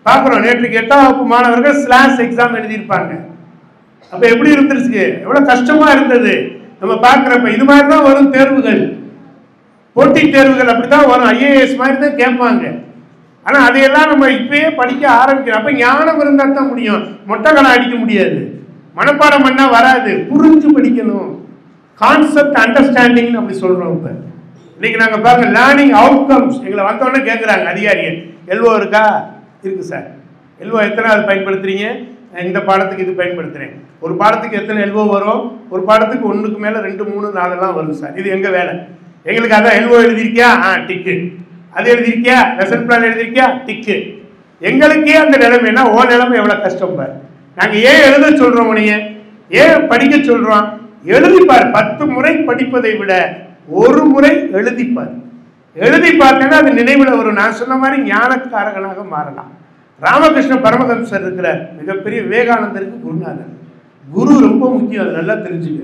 பார்க்கிறோம். நேற்றுக்கு 8ஆம் வகுப்பு மாணவர்கள் ஸ்லாஷ் எக்ஸாம் எழுதியிருப்பாங்க. அப்ப எப்படி இருந்துருச்சு, எவ்வளவு கஷ்டமா இருந்தது நம்ம பார்க்கிறப்ப. இது மாதிரி தான் வரும் தேர்வுகள், போட்டித் தேர்வுகள் அப்படித்தான் வரும். ஐஏஎஸ் மாதிரி தான் கேட்பாங்க. ஆனா அதையெல்லாம் நம்ம இப்பயே படிக்க ஆரம்பிக்கிறோம். அப்ப ஞானம் இருந்தா தான் முடியும், மொட்டைக்கணம் அடிக்க முடியாது. மனப்பாடம் பண்ணா வராது, புரிஞ்சு படிக்கணும். கான்செப்ட் அண்டர்ஸ்டாண்டிங் அப்படி சொல்றோம். இப்ப இன்னைக்கு நாங்க பாருங்க லேர்னிங் அவுட்கம்ஸ், எங்களை வந்தோடனே கேட்குறாங்க அதிகாரிகள், எல்ஓ இருக்கா? இருக்கு சார். எல்ஓ எத்தனாவது பயன்படுத்துறீங்க? இந்த பாடத்துக்கு இது பயன்படுத்துறேன். ஒரு பாடத்துக்கு எத்தனை எல்ஓ வரும்? ஒரு பாடத்துக்கு 1க்கு மேல 2, 3, 4 வரும் சார். இது எங்க வேலை. எங்களுக்கு அதான் எல்ஓ எழுதியிருக்கியா, டிக்கு. அது எழுதியிருக்கியா, லெசன் பிளான் எழுதியிருக்கியா, டிக்கு. எங்களுக்கே அந்த நிலைமைனா ஓ நிலைமை எவ்வளவு கஷ்டம் பாரு. நாங்க ஏன் எழுத சொல்றோம், உனைய ஏன் படிக்க சொல்றோம்? எழுதிப்பார். 10 முறை படிப்பதை விட ஒரு முறை எழுதிப்பார். எழுதி பார்த்தேன்னா அது நினைவுல வரும். நான் சொன்ன மாதிரி ஞானக்காரகனாக மாறலாம். ராமகிருஷ்ண பரமஹம்சர் இருக்கிறார், மிகப்பெரிய விவேகானந்தருக்கு குருநாதர். குரு ரொம்ப முக்கியம், அது நல்லா தெரிஞ்சுக்க.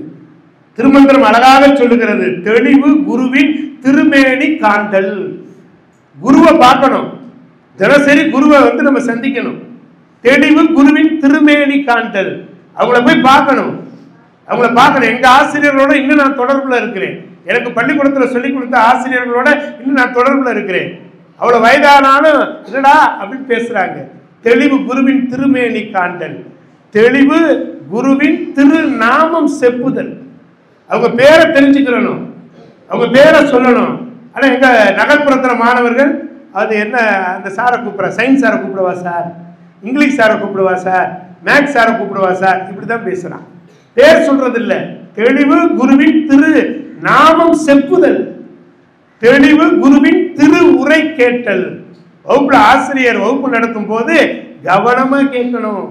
திருமந்திரம் அழகாக சொல்லுகிறது, தெளிவு குருவின் திருமேனி காண்டல். குருவை பார்க்கணும், தினசரி குருவை வந்து நம்ம சந்திக்கணும். தெளிவு குருவின் திருமேனி காண்டல், அவங்கள போய் பார்க்கணும், அவங்கள பார்க்கணும். எங்க ஆசிரியர்களோட இன்னும் நான் தொடர்புல இருக்கிறேன். எனக்கு பள்ளிக்கூடத்துல சொல்லிக் கொடுத்த ஆசிரியர்களோட இன்னும் நான் தொடர்புல இருக்கிறேன். அவ்வளவு வயதானாலும் என்னடா அப்படின்னு பேசுறாங்க. தெளிவு குருவின் திருமேனி காண்டல், தெளிவு குருவின் திருநாமம் செப்புதல். அவங்க பேரை தெரிஞ்சுக்கிறணும், அவங்க பேரை சொல்லணும். ஆனா எங்க நகர்ப்புறத்துல மாணவர்கள் அது என்ன, அந்த சாரை கூப்பிடுற, சயின்ஸ் சாரை கூப்பிடுவா சார், இங்கிலீஷ் சாரை கூப்பிடுவா சார், மேக்ஸ் சாரை கூப்பிடுவா சார், இப்படிதான் பேசுறான். பேர் சொல்றது இல்ல. தெளிவு குருவின் திரு நாமம் செப்புதல், தெளிவு குருவின் திரு உரை கேட்டல். வகுப்புல ஆசிரியர் வகுப்பு நடத்தும் போது கவனமா கேட்கணும்.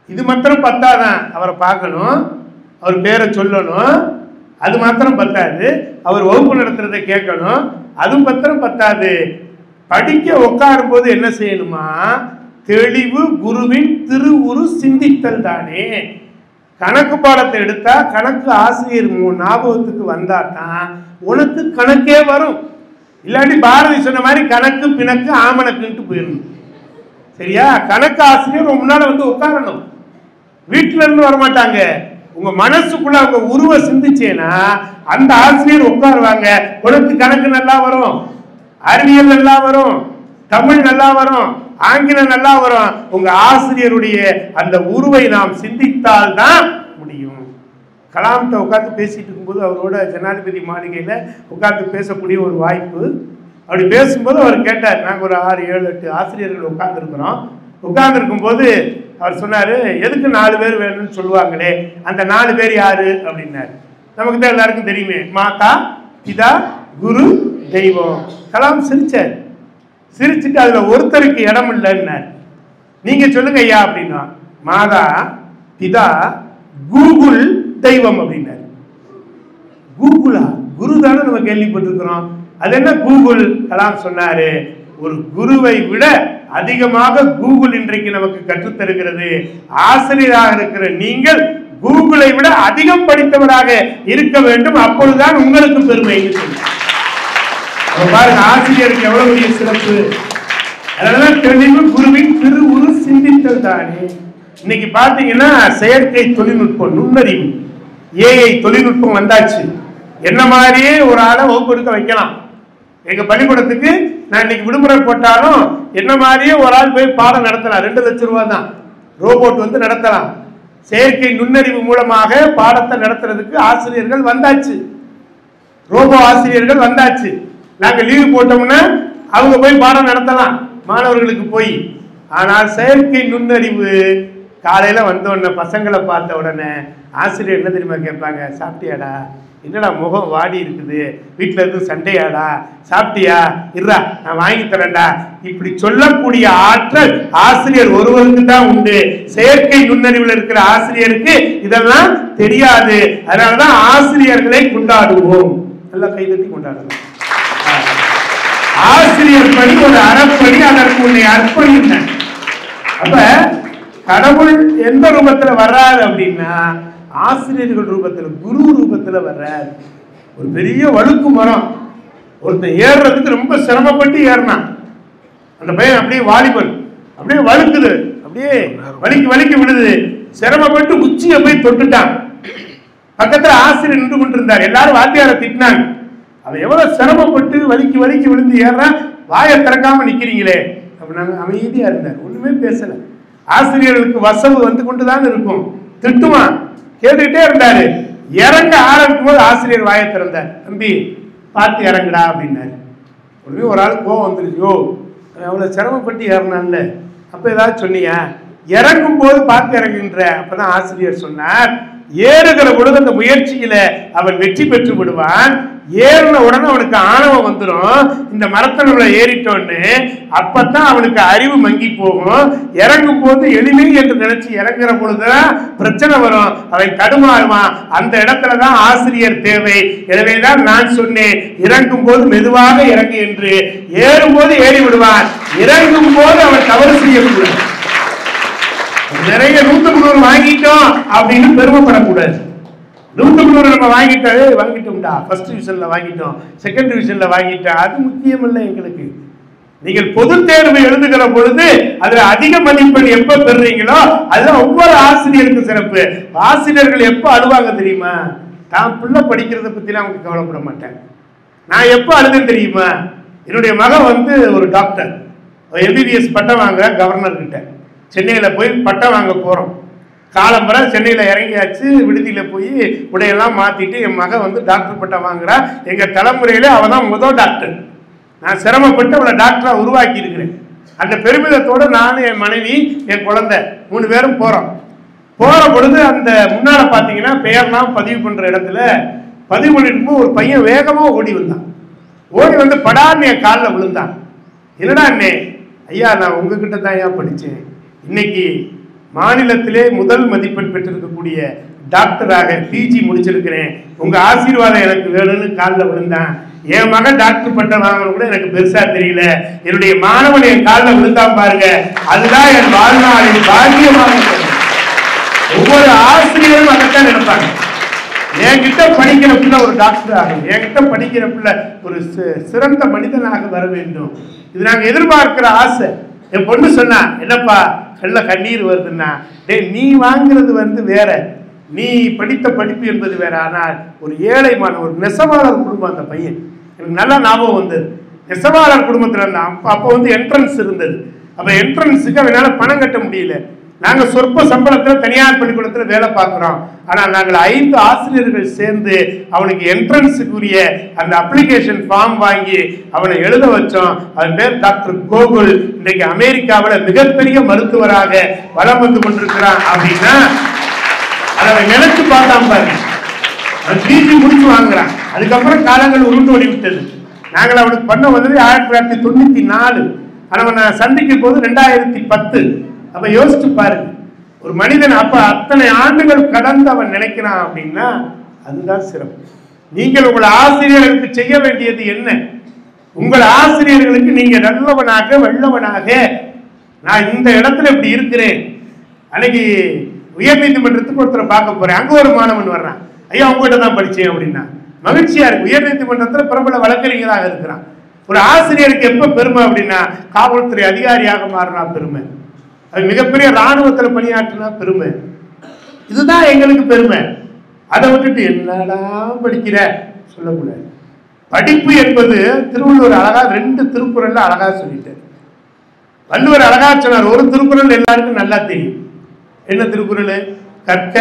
இது மாத்திரம் பத்தாதான், அவரை பார்க்கணும், அவர் பேரை சொல்லணும். அது மாத்திரம் பத்தாது, அவர் வகுப்பு நடத்துறதை கேட்கணும். அது மாத்திரம் பத்தாது, படிக்க உட்காரும் போது என்ன செய்யணுமா, தெளிவு குருவின் திரு உரு சிந்தித்தல் தானே. கணக்கு பாடத்தை எடுத்தா கணக்கு ஆசிரியர் ஞாபகத்துக்கு வந்தா தான் உனக்கு கணக்கே வரும். இல்லாட்டி பாரதி சொன்ன மாதிரி கணக்கு பிணக்கு ஆமணக்குன்ட்டு போயிடணும். சரியா? கணக்கு ஆசிரியர் முன்னால வந்து உட்காரணும், வீட்டுல இருந்து வரமாட்டாங்க. உங்க மனசுக்குள்ள அவங்க உருவ சிந்திச்சேன்னா அந்த ஆசிரியர் உட்காருவாங்க. உனக்கு கணக்கு நல்லா வரும், அறிவியல் நல்லா வரும், தமிழ் நல்லா வரும், ஆங்கிலம் நல்லா வரும். உங்க ஆசிரியருடைய அந்த உருவை நாம் சிந்தித்தால் தான் முடியும். கலாம்கிட்ட உட்காந்து பேசிட்டு இருக்கும்போது அவரோட ஜனாதிபதி மாளிகையில் உட்காந்து பேசக்கூடிய ஒரு வாய்ப்பு. அப்படி பேசும்போது அவர் கேட்டார், நாங்கள் ஒரு 6, 7, 8 ஆசிரியர்கள் உட்கார்ந்துருக்கிறோம். உட்கார்ந்துருக்கும் போது அவர் சொன்னார், எதுக்கு 4 பேர் வேணும்னு சொல்லுவாங்களே, அந்த 4 பேர் யாரு அப்படின்னாரு. நமக்கு தான் எல்லாருக்கும் தெரியுமே, மாதா பிதா குரு தெய்வம். கலாம் சிரிச்சார். சிரிச்சுட்டு அதில் ஒருத்தருக்கு இடம் இல்லைன்னார். நீங்க சொல்லுங்க ஐயா அப்படின்னா, மாதா பிதா கூகுள் தெய்வம் அப்படின்னாரு. கூகுளா? குரு தானே நம்ம கேள்விப்பட்டிருக்கிறோம், அது என்ன கூகுள்? கலாம் சொன்னாரு, ஒரு குருவை விட அதிகமாக கூகுள் இன்றைக்கு நமக்கு கற்றுத்தருகிறது. ஆசிரியராக இருக்கிற நீங்கள் கூகுளை விட அதிகம் படித்தவராக இருக்க வேண்டும், அப்பொழுதுதான் உங்களுக்கு பெருமை. பாருங்க, ஆசிரியருக்கு எவ்வளவு பெரிய சிறப்பு. அதனாலதான் தெளிவு குருவின் திரு உரு சிந்தித்தல் தானே. இன்னைக்கு பாத்தீங்கன்னா செயற்கை தொழில்நுட்பம், நுண்ணறிவு, ஏஐ தொழில்நுட்பம் வந்தாச்சு. என்ன மாதிரியே ஒரு ஆளை வகுப்பு எடுக்க வைக்கலாம். எங்க பள்ளிக்கூடத்துக்கு நான் இன்னைக்கு விடுமுறை போட்டாலும் என்ன மாதிரியே ஒரு ஆள் போய் பாடம் நடத்தலாம். 2 லட்சம் ரூபாய் தான் ரோபோட் வந்து நடத்தலாம். செயற்கை நுண்ணறிவு மூலமாக பாடத்தை நடத்துறதுக்கு ஆசிரியர்கள் வந்தாச்சு, ரோபோ ஆசிரியர்கள் வந்தாச்சு. நாங்க லீவு போட்டோம்னா அவங்க போய் பாடம் நடத்தலாம் மாணவர்களுக்கு போய். ஆனால் செயற்கை நுண்ணறிவு காலையில வந்த உடனே பசங்களை பார்த்த உடனே ஆசிரியர் என்ன தெரியுமா கேட்பாங்க, சாப்பிட்டியாடா, என்னடா முகம் வாடி இருக்குது, வீட்டில் இருந்து சண்டையாடா, சாப்பிட்டியா, இருடா நான் வாங்கி தரேன்டா. இப்படி சொல்லக்கூடிய ஆற்றல் ஆசிரியர் ஒருவருக்கு தான் உண்டு. செயற்கை நுண்ணறிவில் இருக்கிற ஆசிரியருக்கு இதெல்லாம் தெரியாது. அதனாலதான் ஆசிரியர்களை கொண்டாடுவோம், நல்லா கைதட்டி கொண்டாடுவோம். ஆசிரியர் பணி ஒரு அறப்பணி, அதற்கு உன்னை அர்ப்பணிங்க. அப்ப கடவுள் எந்த ரூபத்துல வர்றாரு அப்படின்னா ஆசிரியர்கள் ரூபத்துல, குரு ரூபத்துல வர்றாரு. ஒரு பெரிய வழுக்கு மரம், ஒருத்தன் ஏறுறதுக்கு ரொம்ப சிரமப்பட்டு ஏறினான். அந்த பையன் அப்படியே வாலிபன், அப்படியே வழுக்குது, அப்படியே வலிக்கு விடுது. சிரமப்பட்டு உச்சியை போய் தொட்டுட்டான். பக்கத்துல ஆசிரியர் நின்று கொண்டிருந்தார். எல்லாரும் வாத்தியாரை திட்டினாங்க. அவன் எவ்வளவு சிரமப்பட்டு வலிக்கு விழுந்து ஏறான், வாயை திறக்காம நிக்கிறீங்களே அப்படின்னாங்க. அமைதியா இருந்தார், ஒண்ணுமே பேசல. ஆசிரியர்களுக்கு வசவு வந்து கொண்டுதான் இருக்கும், திட்டுவான், கேட்டுக்கிட்டே இருந்தாரு. இறங்க ஆரம்பிக்கும் போது ஆசிரியர் வாயை திறந்தார். தம்பி பார்த்து இறங்குடா அப்படின்னாரு. உடனே ஒரு ஆள் கோவம் வந்துருச்சு, ஓ அவ்வளவு சிரமப்பட்டு ஏறினான்ல, அப்ப ஏதாவது சொன்னியா? இறங்கும் போது பார்த்து இறங்குன்ற. அப்பதான் ஆசிரியர் சொன்னார், ஏறுகிற பொழுது அந்த முயற்சியில அவன் வெற்றி பெற்று விடுவான், ஏறின உடனே அவனுக்கு ஆணவம் வந்துடும். இந்த மரத்தனவுல ஏறிட்டோன்னு அப்பதான் அவனுக்கு அறிவு மங்கி போகும். இறங்கும் போது எளிமை என்று நினைச்சு இறங்குற பொழுதுதான் பிரச்சனை வரும், அவன் தடுமாறுவான். அந்த இடத்துலதான் ஆசிரியர் தேவை. எனவேதான் நான் சொன்னேன், இறங்கும் போது மெதுவாக இறங்கு என்று. ஏறும் போது ஏறி விடுவான், இறங்கும் போது அவன் தவறு செய்யக்கூடாது. நிறைய 100 வாங்கிட்டோம் அப்படின்னு பெருமைப்படக்கூடாது. 100 நம்ம வாங்கிட்டோம்டா, ஃபர்ஸ்ட் டிவிஷன்ல வாங்கிட்டோம், செகண்ட் டிவிஷன்ல வாங்கிட்டோம், அது முக்கியம் இல்லை எங்களுக்கு. நீங்கள் பொது தேர்வு எழுதுகிற பொழுது அதுல அதிக மதிப்பெண் எப்ப பெறுறீங்களோ அதுதான் ஒவ்வொரு ஆசிரியருக்கும் சிறப்பு. ஆசிரியர்கள் எப்ப அழுவாங்க தெரியுமா? தான் பிள்ளை படிக்கிறத பத்தி அவங்க கவலைப்பட மாட்டாங்க. நான் எப்ப அழுதுன்னு தெரியுமா? என்னுடைய மகன் வந்து ஒரு டாக்டர், எம்பிபிஎஸ் பட்டம் வாங்குற கவர்னர் கிட்ட சென்னையில போய் பட்டம் வாங்க போறோம். காலம்பரை சென்னையில இறங்கியாச்சு, விடுதியில போய் உடையெல்லாம் மாத்திட்டு என் மகன் வந்து டாக்டர் பட்டம் வாங்குறா. எங்க தலைமுறையில அவன் தான் முதல் டாக்டர். நான் சிரமப்பட்டு அவளை டாக்டரா உருவாக்கி இருக்கிறேன். அந்த பெருமிதத்தோட நானும் என் மனைவி என் குழந்தை 3 பேரும் போறோம். போற பொழுது அந்த முன்னால பாத்தீங்கன்னா பெயர்லாம் பதிவு பண்ற இடத்துல பதிவு பண்ணிட்டு ஒரு பையன் வேகமா ஓடி வந்தான். ஓடி வந்து படான்னு என் காலில் விழுந்தான். என்னடா அண்ணே? ஐயா நான் உங்ககிட்ட தான் ஐயா படிச்சேன், இன்னைக்கு மாநிலத்திலே முதல் மதிப்பெண் பெற்றிருக்கக்கூடிய டாக்டராக பிஜி முடிச்சிருக்கிறேன், உங்க ஆசீர்வாதம் எனக்கு வேணும்னு காலில் விழுந்தான். என் மகன் டாக்டர் பட்டம் வாங்கணும் கூட எனக்கு பெருசா தெரியல, என்னுடைய மாணவன் என் காலில் விழுந்தான் பாருங்க, அதுதான் என் வாழ்நாளின் பாக்கியமாக. ஒவ்வொரு ஆசிரியரும் அதைத்தான் நினைப்பாங்க. என்கிட்ட படிக்கிற பிள்ளை ஒரு டாக்டர் ஆகும், என்கிட்ட படிக்கிற பிள்ளை ஒரு சிறந்த மனிதனாக வர வேண்டும். இது நாங்க எதிர்பார்க்கிற ஆசை. என் பொண்ணு சொன்னா, என்னப்பா கல்ல கண்ணீர் வருதுன்னா, நீ வாங்குறது வேற, நீ படித்த படிப்பு என்பது வேற. ஆனால் ஒரு ஏழைமான ஒரு நெசவாளர் குடும்பம் அந்த பையன், எனக்கு நல்லா ஞாபகம் வந்தது. நெசவாளர் குடும்பத்தில் இருந்தான். அப்போ என்ட்ரன்ஸ் இருந்தது. அப்போ என்ட்ரன்ஸுக்கு அவனால பணம் கட்ட முடியல. நாங்கள் சொற்ப சம்பளத்தில் தனியார் பள்ளிக்கூடத்தில் வேலை பார்க்குறோம். ஆனால் நாங்கள் 5 ஆசிரியர்கள் சேர்ந்து அவனுக்கு என்ட்ரன்ஸுக்குரிய அந்த அப்ளிகேஷன் ஃபார்ம் வாங்கி அவனை எழுத வச்சோம். அவன் பேர் டாக்டர் கோகுல். இன்றைக்கு அமெரிக்காவில் மிகப்பெரிய மருத்துவராக வலம் வந்து கொண்டிருக்கிறான். அப்படின்னா அதை நினைச்சு பார்த்தான் பாருங்க. அவன் பிஜி முடிச்சு வாங்குறான். அதுக்கப்புறம் காலங்கள் உருண்டு ஓடி விட்டது. நாங்கள் அவனுக்கு பண்ண வந்தது 1994. ஆனால் நான் சந்திக்கும் போது 2010. அப்ப யோசிச்சு பாருங்க, ஒரு மனிதன் அப்ப அத்தனை ஆண்டுகள் கடந்து அவன் நினைக்கிறான் அப்படின்னா அதுதான் சிறப்பு. நீங்கள் உங்கள் ஆசிரியர்களுக்கு செய்ய வேண்டியது என்ன? உங்கள் ஆசிரியர்களுக்கு நீங்க நல்லவனாக வெள்ளவனாக, நான் இந்த இடத்துல இப்படி இருக்கிறேன். அன்னைக்கு உயர் நீதிமன்றத்துக்கு ஒருத்தரை பார்க்க போறேன். அங்க ஒரு மாணவன் வர்றான், ஐயா உங்ககிட்ட தான் படிச்சேன் அப்படின்னா மகிழ்ச்சியா இருக்கு. உயர் நீதிமன்றத்தில் பிரபல வழக்கறிஞராக இருக்கிறான். ஒரு ஆசிரியருக்கு எப்ப பெருமை அப்படின்னா காவல்துறை அதிகாரியாக மாறினா பெருமை, அது மிகப்பெரிய இராணுவத்தில் பணியாற்றினா பெருமை. இதுதான் எங்களுக்கு பெருமை. அதை விட்டுட்டு என்னடா படிக்கிற சொல்லக்கூடாது. படிப்பு என்பது திருவள்ளுவர் அழகா 2 திருக்குறள்ல அழகா சொல்லிட்டார். வள்ளுவர் அழகா சொன்னார். ஒரு திருக்குறள் எல்லாருக்கும் நல்லா தெரியும். என்ன திருக்குறள்? கற்க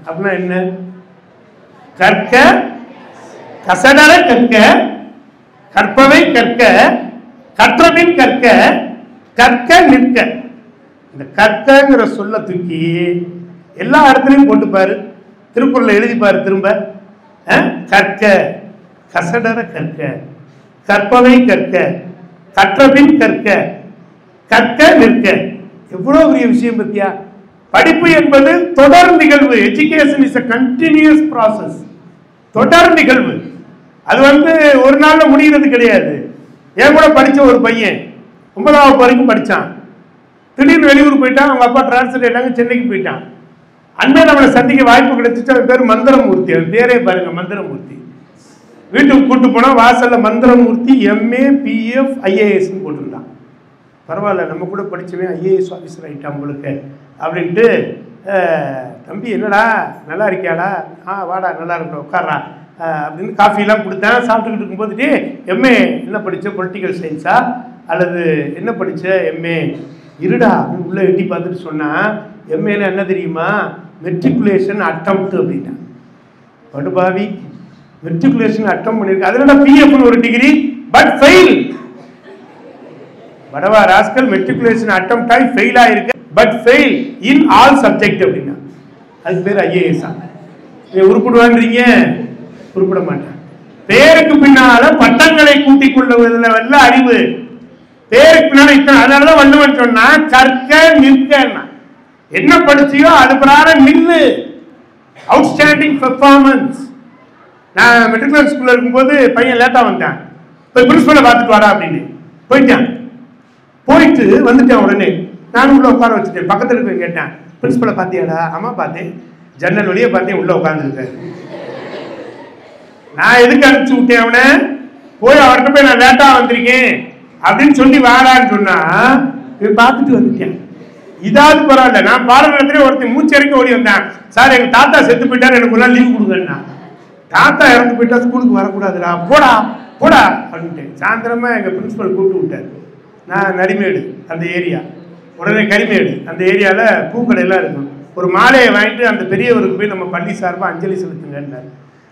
அப்படின்னா என்ன? கற்க கசடர கற்க, கற்பவை கற்க, கற்றபின் கற்க, கற்க நிற்க. இந்த கற்கங்கிற சொல்ல தூக்கி எல்லா இடத்துலையும் போட்டுப்பாரு. திருக்குறளை எழுதிப்பாரு திரும்ப. கற்க கசடர கற்க, கற்பவை கற்க, கற்றபின் கற்க, கற்க நிற்க. எவ்வளவு பெரிய விஷயம் பத்தியா? படிப்பு என்பது தொடர் நிகழ்வு. Education is a continuous process. தொடர் நிகழ்வு. அது ஒரு நாள்ல முடிகிறது கிடையாது. என் கூட படிச்ச ஒரு பையன் 9வது வரைக்கும் படிச்சான். திடீர்னு வெளியூர் போயிட்டான். அவங்க அப்பா டிரான்ஸ்ஃபர் ஆயிட்டாங்க, சென்னைக்கு போயிட்டான். அண்ணன் அவனை சந்திக்க வாய்ப்பு கிடைச்சிச்சு. அவன் பேர் மந்திரமூர்த்தி. அவன் பேரே பாருங்க, மந்திரமூர்த்தி. வீட்டுக்கு கூட்டு போனா வாசல்ல மந்திரமூர்த்தி MA PF IAS போட்டுருந்தான். பரவாயில்ல, நம்ம கூட படிச்சவன் IAS ஆஃபீஸர் ஆகிட்டான் உங்களுக்கு அப்படின்ட்டு, தம்பி என்னடா நல்லா இருக்கியாடா? வாடா நல்லா இருக்கணும், உட்காரா அப்படின்னு காஃபிலாம் கொடுத்தேன். சாப்பிட்டுக்கிட்டு இருக்கும்போது, MA என்ன படித்த பொலிட்டிக்கல் சயின்ஸா அல்லது என்ன படித்த MA? இருடா அப்படின்னு உள்ளே எட்டி பார்த்துட்டு சொன்னான், MAல என்ன தெரியுமா? மெட்ரிகுலேஷன் அட்டம்ப்ட் அப்படின்னா. படுபாவி, மெட்ரிகுலேஷன் அட்டம் பண்ணியிருக்கு. அதுல PFன்னு ஒரு டிகிரி, பட் ஃபெயில். வடவா ராஸ்கல், மெட்ரிகுலேஷன் அட்டம்ப்ட் ஆகி ஃபெயில் ஆயிருக்கு, but fail in all subject அப்படின்னா. அதுக்கு பேர் IAS. உருப்பிடுவான்றீங்க? உருப்பிட மாட்டேன். பேருக்கு பின்னால பட்டங்களை கூட்டிக் கொள்ளுவதில் வல்ல அறிவு. பேருக்கு பின்னால அதனாலதான் வள்ளுவன் சொன்னா கற்க நிற்க. என்ன படிச்சியோ அது பிரகாரம் நில்லு. Outstanding performance. நான் மெட்ரிகுலேஷன் ஸ்கூல்ல இருக்கும்போது பையன் லேட்டா வந்தான். போய் பிரின்சிபலை பார்த்துட்டு வாடா அப்படின்னு போயிட்டான். போயிட்டு வந்துட்டேன். உடனே நானும் உள்ள உட்கார வச்சுட்டேன். பக்கத்துல இருக்க கேட்டேன், பிரின்சிபலை பார்த்தியாடா? ஆமா பார்த்தேன். ஜன்னல் வழியே பார்த்தேன், உள்ள உட்காந்துருக்கேன். நான் எதுக்கு அனுப்பிச்சு விட்டேன் அவனை? போய் அவர்கிட்ட போய் நான் லேட்டா வந்திருக்கேன் அப்படின்னு சொல்லி வாடான்னு சொன்னா பார்த்துட்டு வந்துட்டேன். இதாவது பரவாயில்ல. நான் பாடம் நடத்துறேன். ஒருத்தன் மூச்சரிக்க ஓடி வந்தேன், சார் எங்க தாத்தா செத்து போயிட்டாரு, எனக்கு ஒரு நாள் லீவ் கொடுங்கன்னா. தாத்தா இறந்து போயிட்டா ஸ்கூலுக்கு வரக்கூடாதுடா, போடா போடா அப்படின்ட்டு. சாயந்தரமா எங்க பிரின்சிபல் கூப்பிட்டு விட்டாரு. நான் நரிமேடு அந்த ஏரியா, உடனே கரிமேடு அந்த ஏரியால பூக்கடையெல்லாம் இருக்கும். ஒரு மாலையை வாங்கிட்டு அந்த பெரியவருக்கு போய் நம்ம பள்ளி சார்பாக அஞ்சலி செலுத்துங்கன்னாரு.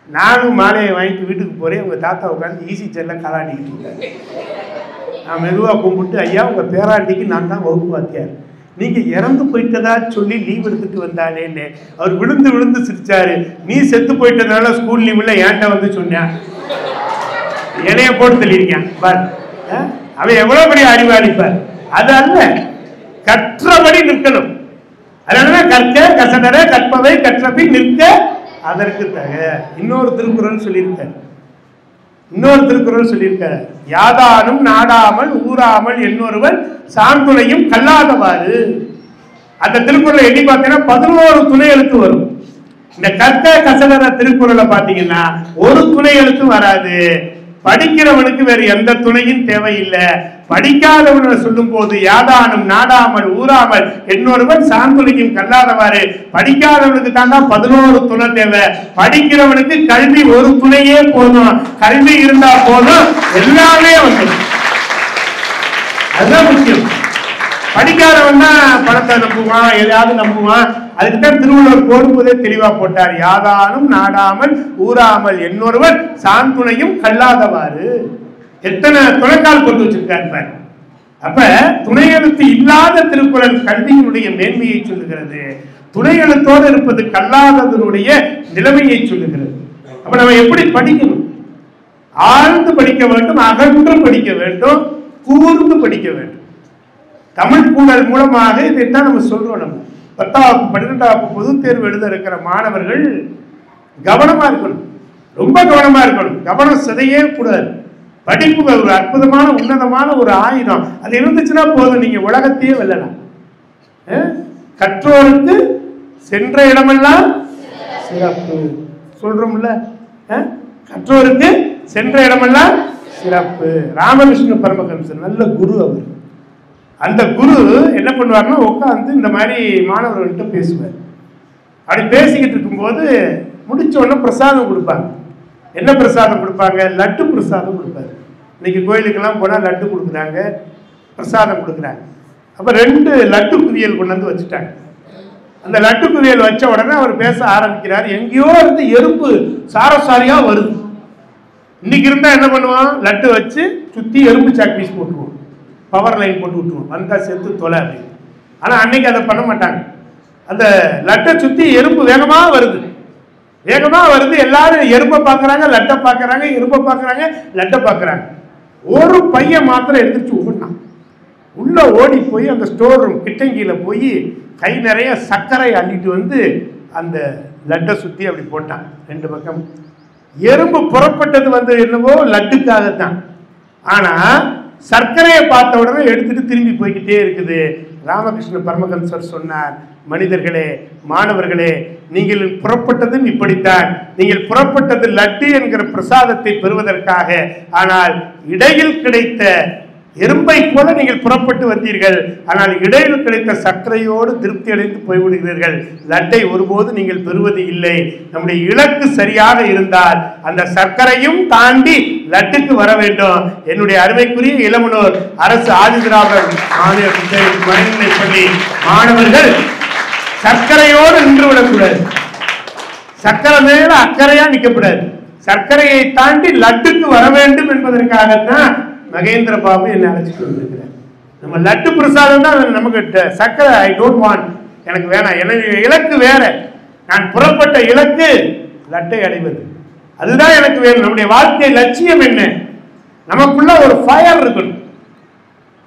நானும் மாலையை வாங்கிட்டு வீட்டுக்கு போறேன். உங்க தாத்தா உட்காந்து ஈசி சேர்ல கலாடிக்கிட்டு இருக்காரு. நான் மெதுவாக கும்பிட்டு, ஐயா உங்க பேராண்டிக்கு நான் தான் வகுப்பு வாத்தியார், நீங்க இறந்து போயிட்டதா சொல்லி லீவ் எடுத்துட்டு வந்தானேன்னு. அவர் விழுந்து விழுந்து சிரிச்சாரு. நீ செத்து போயிட்டதுனால ஸ்கூல் லீவ்ல ஏன்ட்ட வந்து சொன்னான், என்னைய போட்டு தள்ளியிருக்கேன் பார். அவன் எவ்வளவு பெரிய அறிவாளிப்பார். அது அல்ல, கற்றபடி நிற்கணும். அதனாலதான் கற்க கசடர கற்பவை கற்றபின் நிற்க அதற்கு தக. இன்னொரு திருக்குறள் சொல்லியிருக்காரு. யாதானும் நாடாமல் ஊராமல் என்னொருவன் சார்ந்துளையும் கல்லாதவாறு. அந்த திருக்குறளை எண்ணி பார்த்தீங்கன்னா 11 துணை எழுத்து வரும். இந்த கற்க கசடர திருக்குறளை பார்த்தீங்கன்னா ஒரு துணை எழுத்து வராது. படிக்கிறவனுக்கு வேற எந்த துணையும் தேவையில்லை. படிக்காதவனை சொல்லும் போது யாதானும் நாடாமல் ஊராமல் என்னொருவன் சாந்துணையும் கல்லாதவாறு படிக்காதவனுக்கு தான் 11 துணை தேவை. படிக்கிறவனுக்கு கல்வி ஒரு துணையே போதும். கல்வி இருந்தா போதும், எல்லாமே வந்து அதுதான் முக்கியம். படிக்காதவன் தான் பணத்தை நம்புவான், எதையாவது நம்புவான். அதுக்குதான் திருவள்ளுவர் போடும்போதே தெளிவா போட்டார், யாதானும் நாடாமல் ஊராமல் என்னொருவர் சாந்துணையும் கல்லாதவாறு. எத்தனை துணைக்கால் போட்டு வச்சிருக்காரு. அப்ப துணை எழுத்து இல்லாத திருக்குறள் கல்வியினுடைய மேன்மையை சொல்லுகிறது. துணை எழுத்தோடு இருப்பது கல்லாததனுடைய நிலைமையை சொல்லுகிறது. அப்ப நம்ம எப்படி படிக்கணும்? ஆழ்ந்து படிக்க வேண்டும், அகன்று படிக்க வேண்டும், கூர்ந்து படிக்க வேண்டும். தமிழ் கூடல் மூலமாக இதைத்தான் நம்ம சொல்றோம். நம்ம 10ஆம் 12ஆம் பொதுத் தேர்வு எழுத இருக்கிற மாணவர்கள் கவனமா இருக்கணும், ரொம்ப கவனமா இருக்கணும். கவனம் சிதையே கூடாது. படிப்பு ஒரு அற்புதமான உன்னதமான ஒரு ஆயுதம். அது இருந்துச்சுன்னா போதும், நீங்க உலகத்தையே வெல்லலாம். கற்றோருக்கு சென்ற இடமெல்லாம் சிறப்பு சொல்றோம்ல. கற்றோருக்கு சென்ற இடமெல்லாம் சிறப்பு. ராமகிருஷ்ண பரமஹம்சர் நல்ல குரு. அவர் அந்த குரு என்ன பண்ணுவார்னா உட்காந்து இந்த மாதிரி மாணவர்கள்ட்ட பேசுவார். அப்படி பேசிக்கிட்டு இருக்கும்போது முடிச்ச உடனே பிரசாதம் கொடுப்பாங்க. என்ன பிரசாதம் கொடுப்பாங்க? லட்டு பிரசாதம் கொடுப்பாரு. இன்னைக்கு கோயிலுக்கெல்லாம் போனால் லட்டு கொடுக்குறாங்க, பிரசாதம் கொடுக்குறாங்க. அப்போ 2 லட்டு குவியல் கொண்டு வந்து வச்சுட்டாங்க. அந்த லட்டு குவியல் வச்ச உடனே அவர் பேச ஆரம்பிக்கிறார். எங்கேயோ இருந்து எறும்பு சாரசாரியா வருது. இன்னைக்கு இருந்தா என்ன பண்ணுவான்? லட்டு வச்சு சுற்றி எறும்பு சாக்பீஸ் போட்டுருவோம், பவர் லைன் போட்டு விட்டுருவோம், வந்தா செத்து தொலை அப்படின்னு. ஆனால் அன்னைக்கு அதை பண்ண மாட்டாங்க. அந்த லட்டை சுற்றி எறும்பு வேகமாக வருது, வேகமாக வருது. எல்லாரும் எறும்பை பார்க்குறாங்க, லட்டை பார்க்குறாங்க, எறும்பை பார்க்குறாங்க, லட்டை பார்க்குறாங்க. ஒரு பையன் மாத்திரம் எடுத்துட்டு ஓடினான். உள்ள ஓடி போய் அந்த ஸ்டோர் ரூம் கிட்டங்கியில போய் கை நிறைய சர்க்கரை அள்ளிட்டு வந்து அந்த லட்டை சுற்றி அப்படி போட்டான் 2 பக்கம். எறும்பு புறப்பட்டது வந்து என்னவோ லட்டுக்காகத்தான். ஆனால் சர்க்கரையை பார்த்த உடனே எடுத்துட்டு திரும்பி போய்கிட்டே இருக்குது. ராமகிருஷ்ண பரமஹம்சர் சொன்னார், மனிதர்களே, மாணவர்களே, நீங்கள் புறப்பட்டதும் இப்படித்தான். நீங்கள் புறப்பட்டது லட்டு என்கிற பிரசாதத்தை பெறுவதற்காக. ஆனால் இடையில் கிடைத்த எறும்பை போல நீங்கள் புறப்பட்டு வந்தீர்கள். ஆனால் இடையில் கிடைத்த சர்க்கரையோடு திருப்தி அடைந்து போய்விடுகிறீர்கள். லட்டை ஒருபோது நீங்கள் பெறுவது இல்லை. நம்முடைய இலக்கு சரியாக இருந்தால் அந்த சர்க்கரையும் தாண்டி லட்டுக்கு வர வேண்டும். என்னுடைய அருமைக்குரிய இளமனூர் அரசு ஆதிதிராவிடர் மாநில பள்ளி மாணவர்கள் சர்க்கரையோடு நின்று விடக்கூடாது. சர்க்கரை மேல அக்கறையா நிற்கக்கூடாது. சர்க்கரையை தாண்டி லட்டுக்கு வர வேண்டும் என்பதற்காகத்தான் மகேந்திர பாபு என்னை அழைச்சிட்டு வந்திருக்கிறார். நம்ம லட்டு பிரசாதம் தான் நமக்கு. சர்க்கரை ஐ டோன்ட் வாண்ட், எனக்கு வேணாம். எனக்கு இலக்கு வேற. நான் புறப்பட்ட இலக்கு லட்டை அடைவது, அதுதான் எனக்கு வேணும். நம்முடைய வாழ்க்கை லட்சியம் என்ன? நமக்குள்ள ஒரு ஃபயர் இருக்கணும்.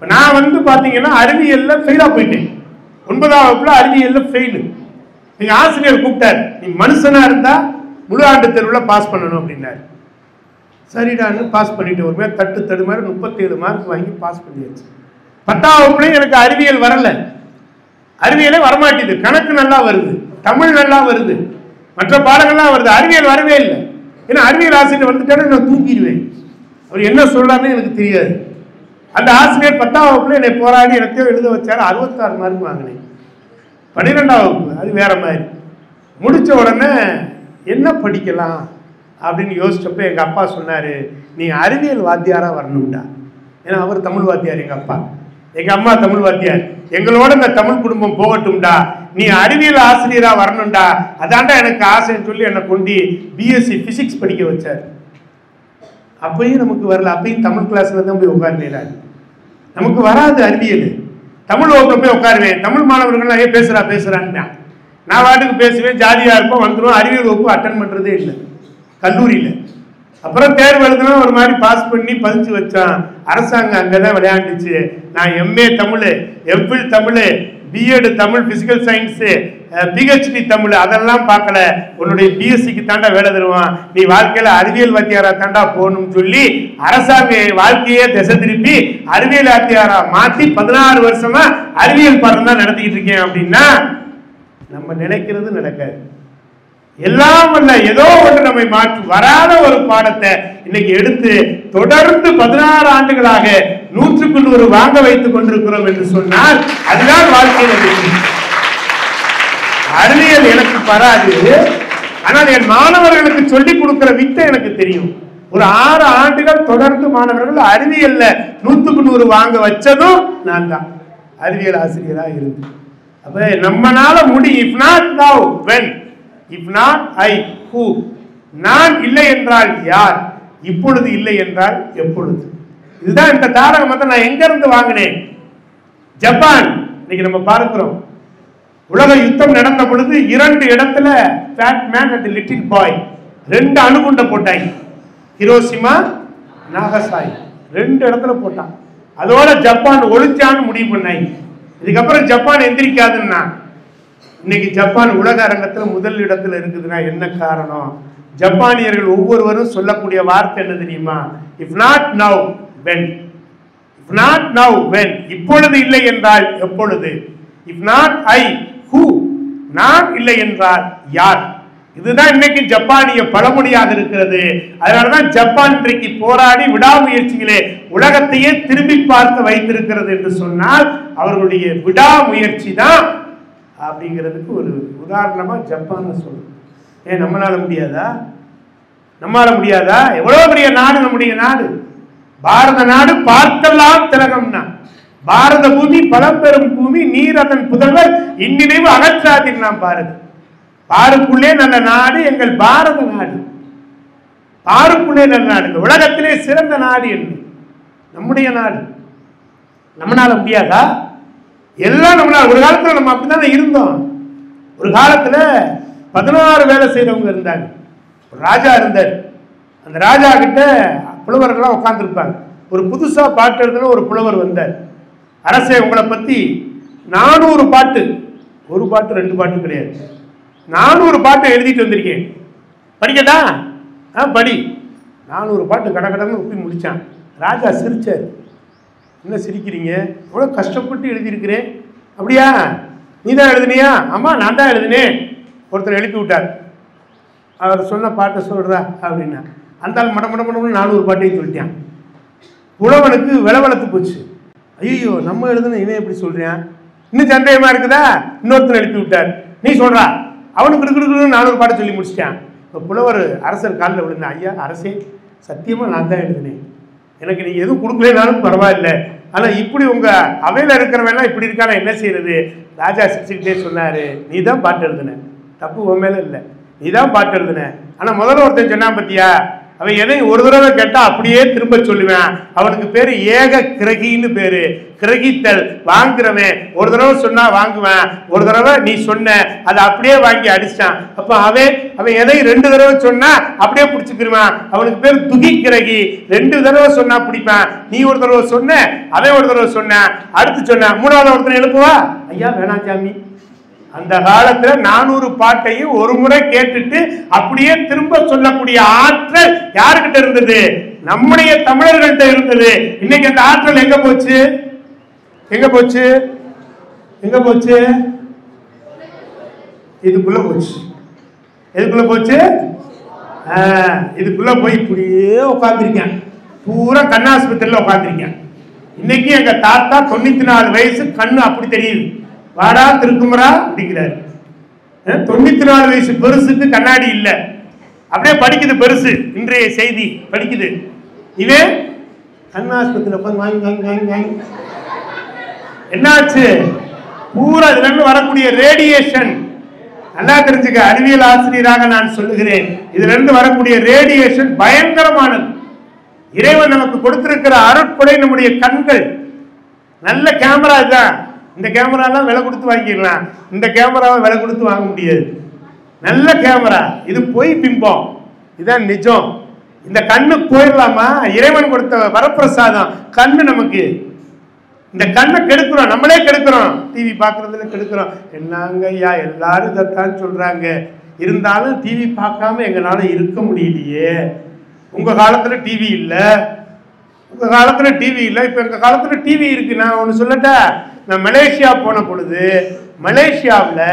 நான் வந்து பாத்தீங்கன்னா அறிவியல்ல ஃபெயிலா போயிட்டேன். 9ஆம் வகுப்புல அறிவியல்ல ஃபெயிலு. எங்க ஆசிரியர் கூப்பிட்டார், நீ மனுஷனா இருந்தா முழு ஆண்டு தேர்வுல பாஸ் பண்ணணும் அப்படின்னாரு. சரிடான்னு பாஸ் பண்ணிட்டு ஒரு மாதிரி தட்டு தடு மாதிரி 37 மார்க் வாங்கி பாஸ் பண்ணியாச்சு. 10ஆம் வகுப்புலையும் எனக்கு அறிவியல் வரல, அறிவியலே வரமாட்டேது. கணக்கு நல்லா வருது, தமிழ் நல்லா வருது, மற்ற பாடங்கள்லாம் வருது, அறிவியல் வரவே இல்லை. ஏன்னா அறிவியல் ஆசிரியர் வந்துட்டானே நான் தூக்கிடுவேன். அவர் என்ன சொல்றாருன்னு எனக்கு தெரியாது. அந்த ஆசிரியர் 10ஆம் வகுப்புல என்னை போராடி எனக்கோ எழுத வச்சாரு. 66 மார்க் வாங்கினேன். 12ஆம் வகுப்பு அது வேற மாதிரி. முடிச்ச உடனே என்ன படிக்கலாம் அப்படின்னு யோசிச்சப்ப எங்கள் அப்பா சொன்னார், நீ அறிவியல் வாத்தியாராக வரணும்டா. ஏன்னா அவர் தமிழ் வாத்தியார், எங்கள் அப்பா. எங்கள் அம்மா தமிழ் வாத்தியார். எங்களோட இந்த தமிழ் குடும்பம் போகட்டும்டா, நீ அறிவியல் ஆசிரியராக வரணும்டா, அதான்டா எனக்கு ஆசைன்னு சொல்லி என்னை கொண்டு பிஎஸ்சி பிசிக்ஸ் படிக்க வச்சார். அப்பயும் நமக்கு வரல. அப்பயும் தமிழ் கிளாஸில் தான் போய் உட்கார்ந்தேன். நமக்கு வராது அறிவியல். தமிழ் வகுப்பில் போய் உட்காருவேன். தமிழ் மாணவர்கள் ஏன் பேசுகிறான்னு நான் வாட்டுக்கு பேசுவேன், ஜாலியாக இருப்போம், வந்துடுவோம். அறிவியல் வகுப்பு அட்டன் பண்ணுறதே இல்லை கல்லூரியில். அப்புறம் தேர்வு எழுதுனா ஒரு மாதிரி பாஸ் பண்ணி பதிச்சு வச்சான். அரசாங்கம் அங்கே தான் விளையாண்டுச்சு. நான் MA Tamil, MPhil Tamil, BEd Tamil, physical science, PhD Tamil அதெல்லாம் பார்க்கல, உன்னுடைய BScக்கு தாண்டா வேலை தருவான், நீ வாழ்க்கையில அறிவியல் வாத்தியாரா தாண்டா போகணும்னு சொல்லி அரசாங்க வாழ்க்கையே திசை திருப்பி அறிவியல் வாத்தியாரா மாத்தி 16 வருஷமா அறிவியல் பாடம் தான் நடத்திக்கிட்டு இருக்கேன் அப்படின்னா நம்ம நினைக்கிறது நடக்காது. எல்லாம் அல்ல ஏதோ ஒன்று நம்மை மாற்றி வராத ஒரு பாடத்தை இன்னைக்கு எடுத்து தொடர்ந்து 16 ஆண்டுகளாக 100க்கு 100 வாங்க வைத்துக் கொண்டிருக்கிறோம் என்று சொன்னால் அதுதான் வாழ்க்கையில் வெற்றி. அறிவியல் எனக்கு வராது, ஆனால் என் மாணவர்களுக்கு சொல்லிக் கொடுக்கிற வித்தை எனக்கு தெரியும். ஒரு 6 ஆண்டுகள் தொடர்ந்து மாணவர்கள் அறிவியல்ல 100க்கு 100 வாங்க வச்சதும் நான் தான் அறிவியல் ஆசிரியரா இருந்து. அப்ப நம்மனால முடியும். If not now, when? If not I, who? நான் இல்லை என்றால் யார், இப்பொழுது இல்லை என்றால் எப்பொழுது. இதுதான் இந்த தாரகத்தை நான் எங்க இருந்து வாங்கினேன். ஜப்பான். இன்னைக்கு நம்ம பார்க்கிறோம், உலக யுத்தம் நடந்த பொழுது 2 இடத்துல fat man and little boy 2 அணுகுண்ட போட்டாங்க. ஹிரோஷிமா, நாகசாகி 2 இடத்துல போட்டான். அதோட ஜப்பான் ஒளிச்சான்னு முடிவு பண்ணாங்க. இதுக்கப்புறம் ஜப்பான் எந்திரிக்காதுன்னா இன்னைக்கு ஜப்பான் உலக அரங்கத்தில் முதல் இடத்துல இருக்குதுன்னா என்ன காரணம்? ஜப்பானியர்கள் ஒவ்வொருவரும் சொல்லக்கூடிய வார்த்தை என்ன தெரியுமா? If not now when, if not now when, இப்பொழுது இல்லை என்றால் எப்பொழுது. இஃப் நாட் ஐ, ஹூ, நான் இல்லை என்றால் யார். இதுதான் இன்னைக்கு ஜப்பானிய பழமொழியாக இருக்கிறது. அதனாலதான் ஜப்பான் இன்றைக்கு போராடி விடாமுயற்சிகளே உலகத்தையே திரும்பி பார்க்க வைத்திருக்கிறது என்று சொன்னால் அவர்களுடைய விடாமுயற்சி தான் அப்படிங்கிறதுக்கு ஒரு உதாரணமா ஜப்பான் சொல்லுது. ஏன் நம்மளால முடியாதா? நம்மளால முடியாதா? எவ்வளவு பெரிய நாடு நம்முடைய நாடு. பாரத நாடு பார்க்கலாம் திலகம்னா, பாரத பூமி பழம்பெரும் பூமி, நீர் அதன் புதல்வர், இந்நினைவு அகற்றாதீர் நாம் பாரதி. பாருக்குள்ளே நல்ல நாடு எங்கள் பாரத நாடு. பாருக்குள்ளே நல்ல நாடு, இந்த உலகத்திலே சிறந்த நாடு என்று நம்முடைய நாடு. நம்மளால முடியாதா? எல்லாம் நம்மளால. ஒரு காலத்துல நம்ம அப்படித்தானே இருந்தோம். ஒரு காலத்துல 16 வேலை செய்யறவங்க இருந்தாங்க. ஒரு ராஜா இருந்தார். அந்த ராஜா கிட்ட புலவர்கள்லாம் உட்கார்ந்துருப்பாங்க. ஒரு புதுசா பாட்டு எழுதுன ஒரு புலவர் வந்தார். அரசே, உங்களை பத்தி 400 பாட்டு, ஒரு பாட்டு 2 பாட்டு கிடையாது, 400 பாட்டு எழுதிட்டு வந்திருக்கேன், படிக்கதா? படி. 400 பாட்டு கடகடன்னு ஒப்பி முடிச்சான். ராஜா சிரிச்சார். என்ன சிரிக்கிறீங்க? எவ்வளோ கஷ்டப்பட்டு எழுதியிருக்கிறேன். அப்படியா? நீ தான் எழுதுனியா? ஆமாம், நான் தான் எழுதினேன். ஒருத்தர் எழுப்பி விட்டார். அவர் சொன்ன பாட்டை சொல்கிறா அப்படின்னா அந்த ஆள் மட மட மடம்னு 400 பாட்டையும் சொல்லிட்டான். புலவனுக்கு விளவளத்து போச்சு. ஐயோ, நம்ம எழுதுன இவன் எப்படி சொல்கிறான்? இன்னும் சந்தேகமாக இருக்குதா? இன்னொருத்தர் எழுப்பி விட்டார். நீ சொல்கிறா. அவனுக்கு இருக்கிற 400 பாட்டை சொல்லி முடிச்சிட்டான். இப்போ புலவர் அரசர் காலில் விழுந்தான். ஐயா அரசே, சத்தியமாக நான் தான் எழுதினேன், எனக்கு நீங்கள் எதுவும் கொடுக்கலனாலும் பரவாயில்ல, ஆனால் இப்படி உங்கள் அவையில் இருக்கிறவனா இப்படி இருக்கானா என்ன செய்யறது? ராஜா சிரிச்சுக்கிட்டே சொன்னார், நீ தான் பாட்டு எழுதுன, தப்பு உன் மேலே இல்லை, நீ தான் பாட்டு எழுதுன. ஆனால் முதல்ல ஒருத்தன் சொன்னான் பத்தியா, அவன் எதையும் ஒரு தடவை கேட்டால் அப்படியே திரும்ப சொல்லுவேன். அவனுக்கு பேர் ஏக கிரகின்னு பேரு. கிரகித்தல், வாங்குறவன். ஒரு தடவை சொன்னா வாங்குவேன், ஒரு தடவை நீ சொன்ன அதை அப்படியே வாங்கி அடிச்சான். அப்ப அவன் எதையும் 2 தடவை சொன்னா அப்படியே பிடிச்சுக்கிருவான். அவனுக்கு பேர் துகி கிரகி. 2 தடவை சொன்னா பிடிப்பான். நீ ஒரு தடவை சொன்ன, அவன் ஒரு தடவை சொன்ன, அடுத்து சொன்ன, 3வது ஒருத்தனை எழுப்புவா. ஐயா வேணாம் சாமி. அந்த காலத்துல 400 பாட்டையும் ஒரு முறை கேட்டுட்டு அப்படியே திரும்ப சொல்லக்கூடிய ஆற்றல் யாருக்கிட்ட இருந்தது? நம்முடைய தமிழர்கள்ட்ட இருந்தது. இன்னைக்கு அந்த ஆற்றல் எங்க போச்சு? எங்க போச்சு? எங்க போச்சு? இதுக்குள்ள போச்சு. எதுக்குள்ள போச்சு? இதுக்குள்ள போய் இப்படியே உட்காந்துருக்கேன். பூரா கண்ணாஸ்பத்திரியில உட்காந்துருக்கேன். இன்னைக்கு எங்க தாத்தா 94 வயசு, கண்ணு அப்படி தெரியுது. வாடா திருக்குமரா அப்படிங்கிறாரு. 94 வயசு பெருசுக்கு கண்ணாடி இல்லை, அப்படியே படிக்குது பெருசு. இன்றைய செய்தி படிக்குது. இவன் கண்ணாஸ்பத்திரியில் என்னாச்சு? பூரா இதுல இருந்து வரக்கூடிய ரேடியேஷன், நல்லா தெரிஞ்சுக்க, அறிவியல் ஆசிரியராக நான் சொல்லுகிறேன், இதுல இருந்து வரக்கூடிய ரேடியேஷன் பயங்கரமானது. இறைவன் நமக்கு கொடுத்திருக்கிற அருட்கொடை நம்முடைய கண்கள். நல்ல கேமரா தான். இந்த கேமராலாம் விலை கொடுத்து வாங்கிடலாம், இந்த கேமராவை விலை கொடுத்து வாங்க முடியாது. நல்ல கேமரா. இது பொய் பிம்பம், இதான் நிஜம். இந்த கண்ணு போயிடலாமா? இறைவன் கொடுத்த வரப்பிரசாதம் கண்ணு. நமக்கு இந்த கண்ணை கெடுக்கிறோம், நம்மளே கெடுக்கிறோம். டிவி பார்க்கறதுல கெடுக்கிறோம். என்னங்க ஐயா எல்லாரும் இதைத்தான் சொல்றாங்க, இருந்தாலும் டிவி பார்க்காம எங்களால இருக்க முடியலையே. உங்க காலத்துல டிவி இல்லை, உங்க காலத்துல டிவி இல்லை, இப்ப எங்க காலத்துல டிவி இருக்கு. நான் ஒண்ணு சொல்லட்டா, நான் மலேசியா போன பொழுது மலேசியாவில்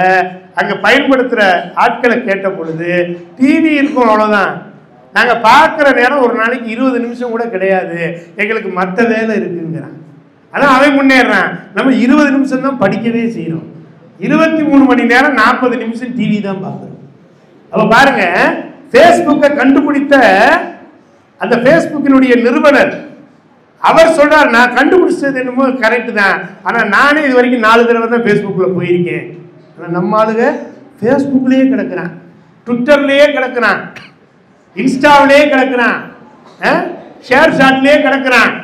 அங்க பயன்படுத்துற ஆட்களை கேட்ட பொழுது டிவி இருக்கும், அவ்வளவுதான். நாங்க பார்க்குற நேரம் ஒரு நாளைக்கு 20 நிமிஷம் கூட கிடையாது, எங்களுக்கு மற்ற வேலை இருக்குங்கிறான். அதான் அவன் முன்னேறான். நம்ம 20 நிமிஷம் தான் படிக்கவே செய்யறோம், 23 மணி நேரம் 40 நிமிஷம் டிவி தான் பார்க்குறோம். அப்ப பாருங்க, ஃபேஸ்புக்கை கண்டுபிடித்த அந்த ஃபேஸ்புக்கினுடைய நிறுவனர் அவர் சொல்றார், நான் கண்டுபிடிச்சது என்னமோ கரெக்ட் தான், ஆனா நானே இது வரைக்கும் 4 தடவை தான் ஃபேஸ்புக்கில் போயிருக்கேன். ஆனால் நம்ம ஆளுங்க ஃபேஸ்புக்லேயே கிடக்குறான், ட்விட்டர்லேயே கிடக்குறான், இன்ஸ்டாவிலேயே கிடக்குறான், ஷேர் சாட்லேயே கிடக்குறான்.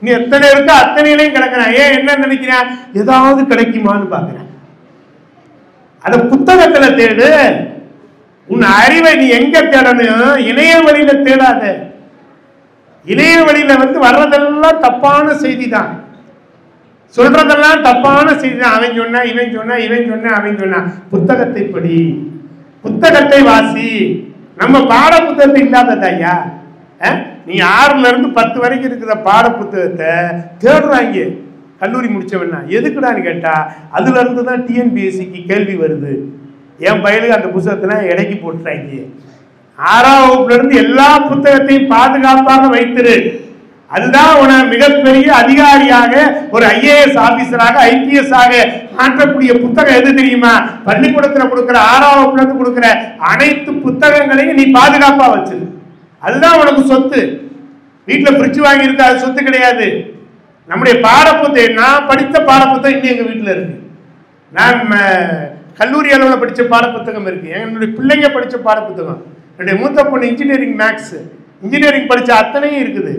நீ எத்தனை இருக்கோ அத்தனையிலையும் கிடக்குறான். ஏன் என்ன நினைக்கிறான், ஏதாவது கிடைக்குமான்னு பார்க்குறான். அதை புத்தகத்துல தேடு. உன் அறிவை நீ எங்க தேடணும், இணைய வழியில தேடாத. இணைய வழியில வர்றதெல்லாம் தப்பான செய்தி தான், சொல்றதெல்லாம் தப்பான செய்தி தான். அவன் சொன்னா, இவன் சொன்னா, இவன் சொன்னா, அவன் சொன்னா. புத்தகத்தை படி, புத்தகத்தை வாசி. நம்ம பாட புத்தகத்தை இல்லாததா ஐயா? நீ 6ல இருந்து 10 வரைக்கும் இருக்கிற பாட புத்தகத்தை தேடுறாங்க கல்லூரி முடிச்சவன்னா. எதுக்குடான்னு கேட்டா, அதுல இருந்து தான் டிஎன்பிஎஸ்சிக்கு கேள்வி வருது. என் பையனுக்கு அந்த புத்தகத்தெல்லாம் இடைக்கு போட்டுறாங்க. 6ஆம் வகுப்புல இருந்து எல்லா புத்தகத்தையும் பாதுகாப்பாக வைத்திரு. அதுதான் உன மிகப்பெரிய அதிகாரியாக, ஒரு ஐஏஎஸ் ஆபீசராக, ஐபிஎஸ் ஆக மாற்றக்கூடிய புத்தகம் எது தெரியுமா? பள்ளிக்கூடத்தில் கொடுக்கிற 6ஆம் வகுப்புல இருந்து கொடுக்கிற அனைத்து புத்தகங்களையும் நீ பாதுகாப்பா வச்சிரு. அதுதான் உனக்கு சொத்து. வீட்டுல பிரிட்ஜ் வாங்கி இருக்க, அது சொத்து கிடையாது. நம்முடைய பாடப்புத்தகம், நான் படித்த பாடப்புத்தகம் இன்னும் எங்க வீட்டுல இருக்கு. நான் கல்லூரி அளவில் படித்த பாடப்புத்தகம் இருக்கு, என்னுடைய பிள்ளைங்க படித்த பாடப்புத்தகம். என்னுடைய மூத்த பொண்ணு இன்ஜினியரிங் மேக்ஸ், இன்ஜினியரிங் படித்த அத்தனையும் இருக்குது.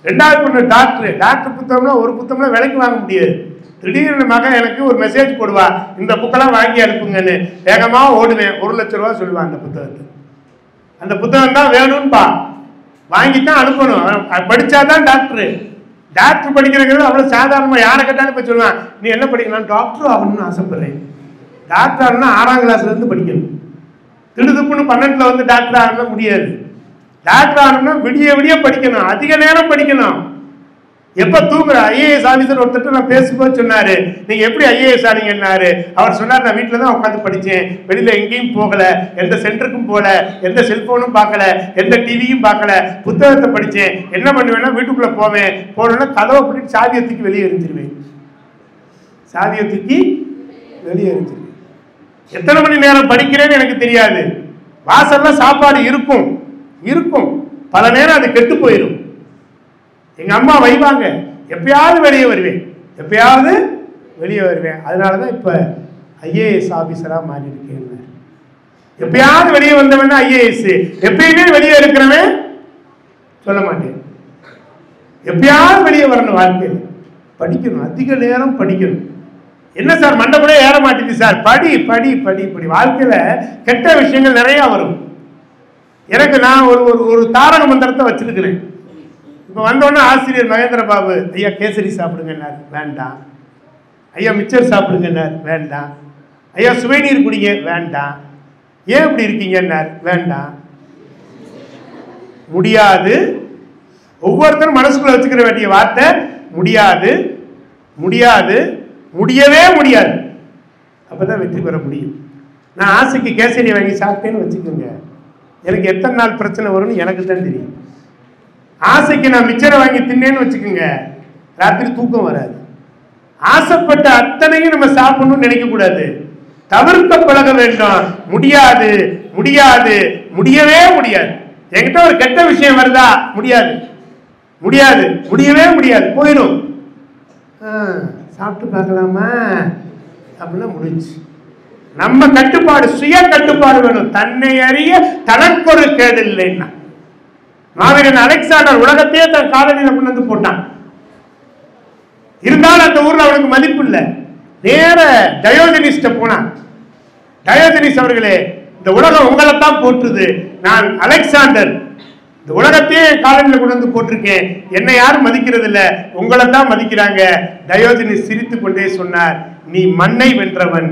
2வது பொண்ணு டாக்டர், டாக்டர் புத்தகம்னா ஒரு புத்தகம்லாம் விலைக்கு வாங்க முடியாது. திடீர்னு மகன் எனக்கு ஒரு மெசேஜ் போடுவா, இந்த புக்கெல்லாம் வாங்கி அனுப்புங்கன்னு. வேகமாக ஓடுவேன், 1 லட்ச ரூபா சொல்லுவான் அந்த புத்தகத்தை. அந்த புத்தகம் தான் வேணும்பா, வாங்கித்தான் அனுப்பணும். படிச்சாதான் டாக்டர். டாக்டர் படிக்கிறது அவ்வளவு சாதாரணமா, யாரை கேட்டாலும் இப்ப சொல்லுவான், நீ என்ன படிக்கலாம்? டாக்டர் ஆகணும்னு ஆசைப்படுறேன். டாக்டர் ஆகணும்னா 6ஆம் கிளாஸ்ல இருந்து படிக்கணும். திடுதுப்புன்னு 12ல டாக்டர் ஆகணும்னா முடியாது. டாக்டர் ஆகணும்னா விடிய விடிய படிக்கணும், அதிக நேரம் படிக்கணும். எப்ப தூங்குற? ஐஏஎஸ் ஆபீசர் ஒருத்தர் நான் பேசும்போது சொன்னாரு, நீங்க எப்படி ஐஏஎஸ் ஆனீங்கன்னாரு. அவர் சொன்னார், நான் வீட்டுல தான் உட்காந்து படிச்சேன், வெளியில எங்கேயும் போகல, எந்த சென்டருக்கும் போகல, எந்த செல்போனும் பார்க்கல, எந்த டிவியும் பார்க்கல, புத்தகத்தை படிச்சேன். என்ன பண்ணுவேன்னா, வீட்டுக்குள்ள போவேன், போனோன்னா கதவை பிடிச்சி சாவியை தூக்கி வெளியே எரிஞ்சிருவேன், சாவியை தூக்கி வெளியே எரிஞ்சிருவேன். எத்தனை மணி நேரம் படிக்கிறேன்னு எனக்கு தெரியாது. வாசல்ல சாப்பாடு இருக்கும் இருக்கும், பல நேரம் அது கெட்டு போயிடும். எங்க அம்மா வைவாங்க, எப்பயாவது வெளியே வருவேன், எப்பயாவது வெளியே வருவேன். அதனாலதான் இப்ப ஐஏஎஸ் ஆபீசரா மாறி இருக்கேன். எப்பயாவது வெளியே வந்தவன் ஐஏஎஸ், எப்பயுமே வெளியே இருக்கிறவன் சொல்ல மாட்டேன். எப்பயாவது வெளியே வரணும். வாழ்க்கையில் படிக்கணும், அதிக நேரம் படிக்கணும். என்ன சார் மண்டபடியே ஏற மாட்டேங்குது சார்? படி படி படி படி. வாழ்க்கையில கெட்ட விஷயங்கள் நிறைய வரும். எனக்கு நான் ஒரு தாரக மந்திரத்தை வச்சிருக்கிறேன். இப்போ வந்தோடனே ஆசிரியர் மகேந்திர பாபு, ஐயா கேசரி சாப்பிடுங்கன்னார், வேண்டாம். ஐயா மிச்சர் சாப்பிடுங்கன்னார், வேண்டாம். ஐயா சுவைநீர் குடிங்க, வேண்டாம். ஏன் இப்படி இருக்கீங்கன்னார், வேண்டாம். முடியாது. ஒவ்வொருத்தரும் மனசுக்குள்ள வச்சுக்கிற வேண்டிய வார்த்தை முடியாது, முடியாது, முடியவே முடியாது. அப்பதான் வெற்றி பெற முடியும். நான் ஆசைக்கு கேசரி வாங்கி சாப்பிட்டேன்னு வச்சுக்கோங்க, எனக்கு எத்தனை நாள் பிரச்சனை வரும்னு எனக்கு தான் தெரியும். ஆசைக்கு நான் மிச்சரை வாங்கி தின்னேன்னு வச்சுக்கோங்க, ராத்திரி தூக்கம் வராது. ஆசைப்பட்ட அத்தனையும் நம்ம சாப்பிடணும்னு நினைக்க கூடாது, தவிர்க்க பழக வேண்டும். முடியாது, முடியாது, முடியவே முடியாது. என்கிட்ட ஒரு கெட்ட விஷயம் வருதா, முடியாது, முடியாது, முடியவே முடியாது, போயிடும். சாப்பிட்டு பார்க்கலாமா அப்படின்னா முடிஞ்சு. நம்ம கட்டுப்பாடு, சுய கட்டுப்பாடு வேணும். தன்னை அறிய தனக்கு ஒரு கேடு இல்லைன்னா. மாவீரன் அலெக்சாண்டர் உலகத்தையே தன் காலடியில கொண்டு வந்து போட்டான். இருந்தாலும் அந்த ஊர்ல அவனுக்கு மதிப்பு இல்லை. நேர டயோஜனிஸ்ட போனான். டயோஜனிஸ் அவர்களே, இந்த உலகம் உங்களைத்தான் போற்றுது, நான் அலெக்சாண்டர், இந்த உலகத்தையே காலனில் கொண்டு வந்து போட்டிருக்கேன், என்னை யாரும் மதிக்கிறது இல்ல, உங்களை தான் மதிக்கிறாங்க. டயோஜனிஸ் சிரித்து கொண்டே சொன்னார், நீ மண்ணை வென்றவன்,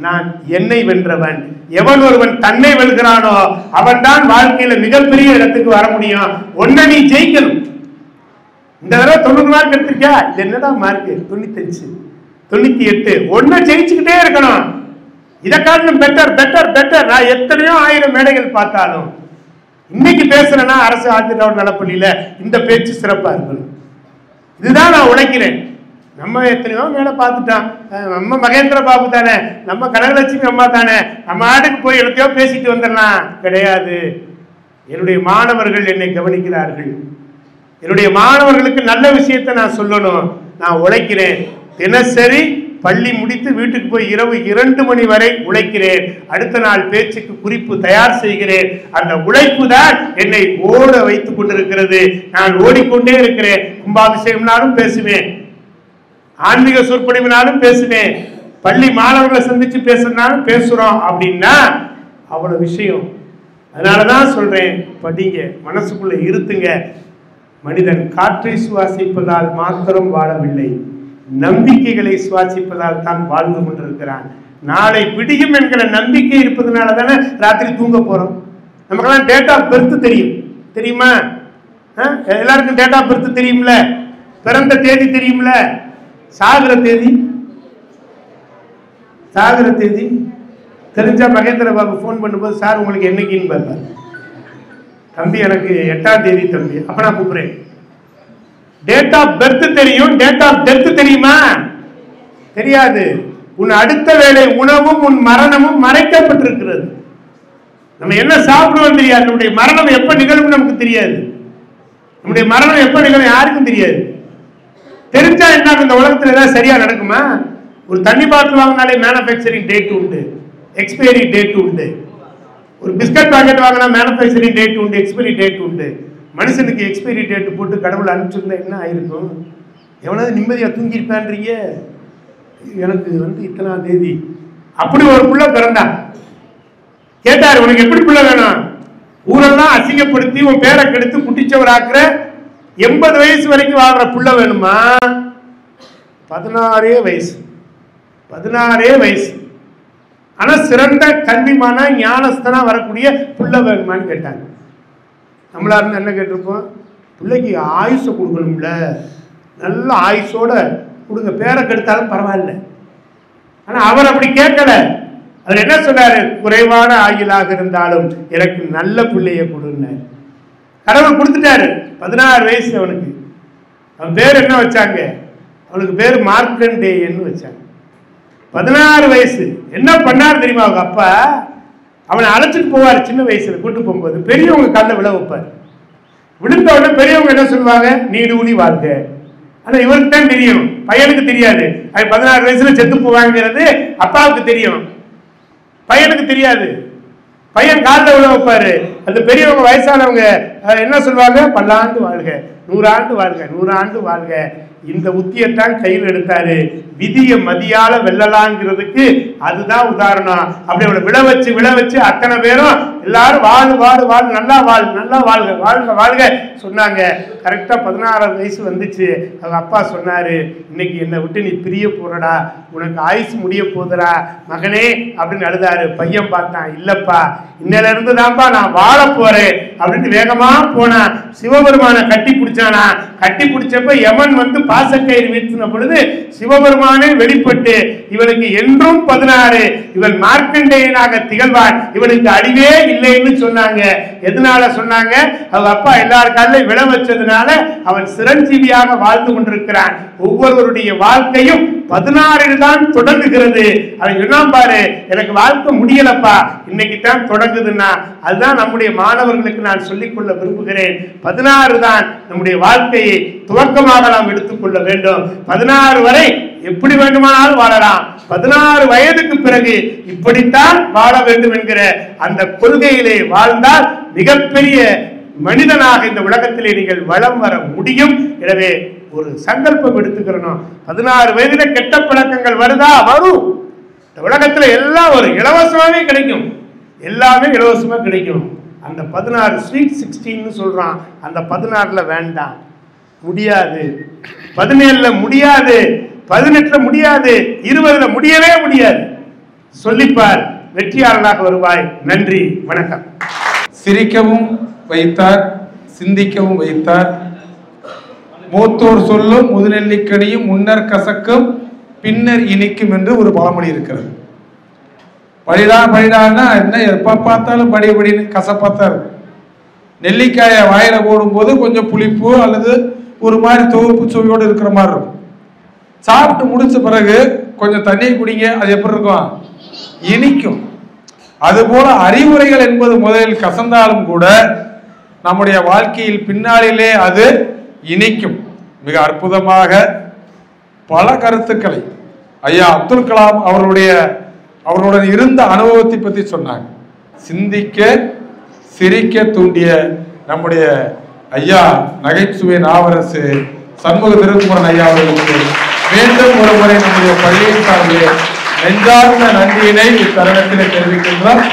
நான் என்னை வென்றவன். எவன் ஒருவன் தன்னை வெல்கிறானோ அவன் தான் வாழ்க்கையில மிகப்பெரிய இடத்துக்கு வர முடியும். ஒன்ன நீ ஜெயிக்கணும். இந்த தடவை 90 மார்க் எடுத்திருக்கியா, இது என்னடா மார்க் 95 98, ஒன்ன ஜெயிச்சுக்கிட்டே இருக்கணும். இதை காட்டிலும் பெட்டர் பெட்டர் பெட்டர். நான் எத்தனையோ 1000 மேடைகள் பார்த்தாலும் இன்னைக்கு பேசுறேன்னா அரசு ஆதித்யாவோட நலப்பள்ளியில இந்த பேச்சு சிறப்பா இருக்கணும். இதுதான் நான் உழைக்கிறேன். நம்ம எத்தனையோ மேல பார்த்துட்டோம், நம்ம மகேந்திர பாபு தானே, நம்ம கனகலட்சுமி அம்மா தானே, நம்ம ஆட்டுக்கு போய் இடத்தையோ பேசிட்டு வந்துடலாம். கிடையாது. என்னுடைய மாணவர்கள் என்னை கவனிக்கிறார்கள். என்னுடைய மாணவர்களுக்கு நல்ல விஷயத்தை நான் சொல்லணும். நான் உழைக்கிறேன். தினசரி பள்ளி முடித்து வீட்டுக்கு போய் இரவு 2 மணி வரை உழைக்கிறேன். அடுத்த நாள் பேச்சுக்கு குறிப்பு தயார் செய்கிறேன். அந்த உழைப்பு தான் என்னை ஓட வைத்துக் கொண்டிருக்கிறது. நான் ஓடிக்கொண்டே இருக்கிறேன். கும்பாபிஷேகம்னாலும் பேசுவேன், ஆன்மீக சொற்பொழிவினாலும் பேசுவேன், பள்ளி மாணவர்களை சந்திச்சு பேசுறதுனாலும் பேசுறோம். அப்படின்னா அவ்வளவு விஷயம். அதனாலதான் சொல்றேன், படிங்க, மனசுக்குள்ள இருத்துங்க. மனிதன் காற்றை சுவாசிப்பதால் மாத்திரம் வாழவில்லை, நம்பிக்கைகளை சுவாசிப்பதால் தான் வாழ்ந்து கொண்டிருக்கிறான். நாளை விடியும் என்கிற நம்பிக்கை இருப்பதனால தானே ராத்திரி தூங்க போறோம். நமக்கெல்லாம் டேட் ஆஃப் பர்த் தெரியும், தெரியுமா? எல்லாருக்கும் டேட் ஆஃப் பர்த் தெரியும்ல, பிறந்த தேதி தெரியும்ல, சாகிற தேதி தெரிஞ்சா மகேந்திர பாபு போன் பண்ணும்போது, சார் உங்களுக்கு என்னைக்குன்னு பார்ப்பார். தம்பி எனக்கு 8ஆம் தேதி தம்பி. அப்ப நான் கூப்பிடுறேன். டேட் ஆஃப் பர்த் தெரியும், டேட் ஆஃப் டெத் தெரியுமா? தெரியாது. உன் அடுத்த வேளை உணவும் உன் மரணமும் மறைக்கப்பட்டிருக்கிறது. நம்ம என்ன சாப்பிடுவோம் தெரியாது, நம்முடைய மரணம் எப்ப நிகழும் நமக்கு தெரியாது. நம்முடைய மரணம் எப்ப நிகழும் யாருக்கும் தெரியாது. தெரிஞ்சா என்ன, இந்த உலகத்தில் ஏதாவது சரியா நடக்குமா? ஒரு தண்ணி பாட்டில் வாங்கினாலே மேனுஃபேக்சரிங் டேட் உண்டு, எக்ஸ்பைரி டேட் உண்டு. ஒரு பிஸ்கட் பாக்கெட் வாங்கினா மேனுஃபேக்சரிங் டேட் உண்டு, எக்ஸ்பைரி டேட் உண்டு. மனுஷனுக்கு எக்ஸ்பைரி டேட் போட்டு கடவுள் அனுப்பிச்சிருந்தா என்ன ஆயிருக்கும்? எவனாவது நிம்மதியா தூங்கியிருப்பான்றீங்க. எனக்கு இத்தனாம் தேதி அப்படி ஒரு புள்ள பிறந்தான். கேட்டாரு, உனக்கு எப்படி புள்ள வேணும்? ஊரெல்லாம் அசிங்கப்படுத்தி உன் பேரை கெடுத்து குட்டிச்சவராக்குற 80 வயசு வரைக்கும் வாழ்ற புள்ள வேணுமா? 16 வயசு. ஆனா சிறந்த கல்விமான ஞானஸ்தனா வரக்கூடிய புள்ள வேணுமான்னு கேட்டாங்க. நம்மளா இருந்து என்ன கேட்டிருப்போம்? பிள்ளைக்கு ஆயுசை கொடுக்கணும்ல, நல்ல ஆயுசோட கொடுங்க, பேரை கெடுத்தாலும் பரவாயில்ல. ஆனா அவர் அப்படி கேட்கல. அவர் என்ன சொன்னாரு? குறைவான ஆயுளாக இருந்தாலும் எனக்கு நல்ல பிள்ளைய கொடுன்னாரு. கடவுள் கொடுத்துட்டாரு. 16 வயசு அவனுக்கு. அவன் பேர் என்ன வச்சாங்க? அவனுக்கு பேர் மார்க்கண்டேயன்னு வச்சாங்க. 16 வயசு. என்ன பண்ணாரு தெரியுமா? அவங்க அப்பா அவனை அழைச்சிட்டு போவார். சின்ன வயசுல கூட்டு போகும்போது பெரியவங்க கல்ல விழ வைப்பார். விழுந்த உடனே பெரியவங்க என்ன சொல்லுவாங்க? நீடு ஊழி வாழ்க. ஆனா இவருக்கு தான் தெரியும், பையனுக்கு தெரியாது. அது 16 வயசுல செத்து போவாங்கிறது அப்பாவுக்கு தெரியும், பையனுக்கு தெரியாது. பையன் காலில் விழ வைப்பாரு. அந்த பெரியவங்க வயசானவங்க என்ன சொல்லுவாங்க? பல்லாண்டு வாழ்க, 100 ஆண்டு வாழ்க, 100 ஆண்டு வாழ்க. இந்த உத்தியத்தான் கையில் எடுத்தாரு. விதிய மதியால வெல்லலாங்கிறதுக்கு அதுதான் உதாரணம். அப்படி அவளை விழ வச்சு அத்தனை பேரும் எல்லாரும் வாழ் நல்லா வாழ்க சொன்னாங்க. கரெக்டா 16 வயசு வந்துச்சு. அவங்க அப்பா சொன்னாரு, இன்னைக்கு என்னை விட்டு நீ பிரிய போறடா, உனக்கு ஆயுசு முடிய போதுடா மகனே அப்படின்னு அழுதாரு. பையன் பார்த்தான், இல்லப்பா இன்னையில இருந்து தான்ப்பா நான் வாழ போறேன் அப்படின்னு வேகமா போனா. சிவபெருமான கட்டி பிடிச்சானா. கட்டி பிடிச்சப்ப யமன் பாசக்கயிறு வீழ்த்தின பொழுது சிவபெருமானே வெளிப்பட்டு இவனுக்கு என்றும் 16, இவன் மார்க்கண்டேயனாக திகழ்வான், இவனுக்கு அழிவே இல்லைன்னு சொன்னாங்க. எதனால சொன்னாங்க? அவங்க அப்பா எல்லார் காலையும் விழ வச்சதுனால அவன் சிரஞ்சீவியாக வாழ்ந்து கொண்டிருக்கிறான். ஒவ்வொருவருடைய வாழ்க்கையும் 16 தான் தொடங்குகிறது. அவன் சொன்னான், பாரு எனக்கு வாழ்க்கை முடியலப்பா, இன்னைக்கு தான் தொடங்குதுன்னா. அதுதான் நம்முடைய மாணவர்களுக்கு நான் சொல்லிக்கொள்ள விரும்புகிறேன். 16 தான் நம்முடைய வாழ்க்கையை துவக்கமாக நாம் எடுத்துக்கொள்ள வேண்டும். 16 வரை எப்படி வேண்டுமானாலும் வாழலாம். 16 வயதுக்கு பிறகு இப்படித்தான் வாழ வேண்டும் என்கிற அந்த கொள்கையிலே வாழ்ந்தால் மிகப்பெரிய மனிதனாக இந்த உலகத்திலே நீங்கள் வளம் வர முடியும். எனவே ஒரு சங்கல்பம் எடுத்துக்கிறோம். 16 வயதுல கெட்ட பழக்கங்கள் வருதா? வரும். இந்த உலகத்துல எல்லாம் ஒரு இலவசமாவே கிடைக்கும், எல்லாமே இலவசமா கிடைக்கும். அந்த 16 ஸ்வீட் 16ன்னு சொல்றான். அந்த 16ல வேண்டாம், முடியாது. 17ல முடியாது, 18ல முடியாது, 20ல முடியவே முடியாது. சொல்லிப்பார், வெற்றியாளனாக வருவாய். நன்றி, வணக்கம். சிரிக்கவும் வைத்தார், சிந்திக்கவும் வைத்தார். மூத்தோர் சொல்லும் முதுநெல்லிக்கனியும் முன்னர் கசக்கும் பின்னர் இனிக்கும் என்று ஒரு பழமொழி இருக்கிறது. படிடான்னா என்ன, எப்ப பார்த்தாலும் படின்னு கசப்பாத்தான் இருக்கும். நெல்லிக்காயை வாயில போடும்போது கொஞ்சம் புளிப்பு அல்லது ஒரு மாதிரி துவப்பு சுவையோடு இருக்கிற மாதிரி இருக்கும். சாப்பிட்டு முடிச்ச பிறகு கொஞ்சம் தண்ணி குடிங்க, அது எப்படி இருக்கும்? இனிக்கும். அதுபோல அறிவுரைகள் என்பது முதலில் கசந்தாலும் கூட நம்முடைய வாழ்க்கையில் பின்னாளிலே அது இனிக்கும். மிக அற்புதமாக பல கருத்துக்களை ஐயா அப்துல் கலாம் அவர்களுடன் இருந்த அனுபவத்தை பற்றி சொன்னாங்க. சிந்திக்க சிரிக்க தூண்டிய நம்முடைய ஐயா நகைச்சுவை நாவரசு சண்முக திருக்குமரன் ஐயா அவர்களுக்கு மீண்டும் ஒரு முறை நம்முடைய பள்ளியின் சார்பிலே நெஞ்சார்ந்த நன்றியினை இத்தருணத்தில் தெரிவிக்கின்றோம்.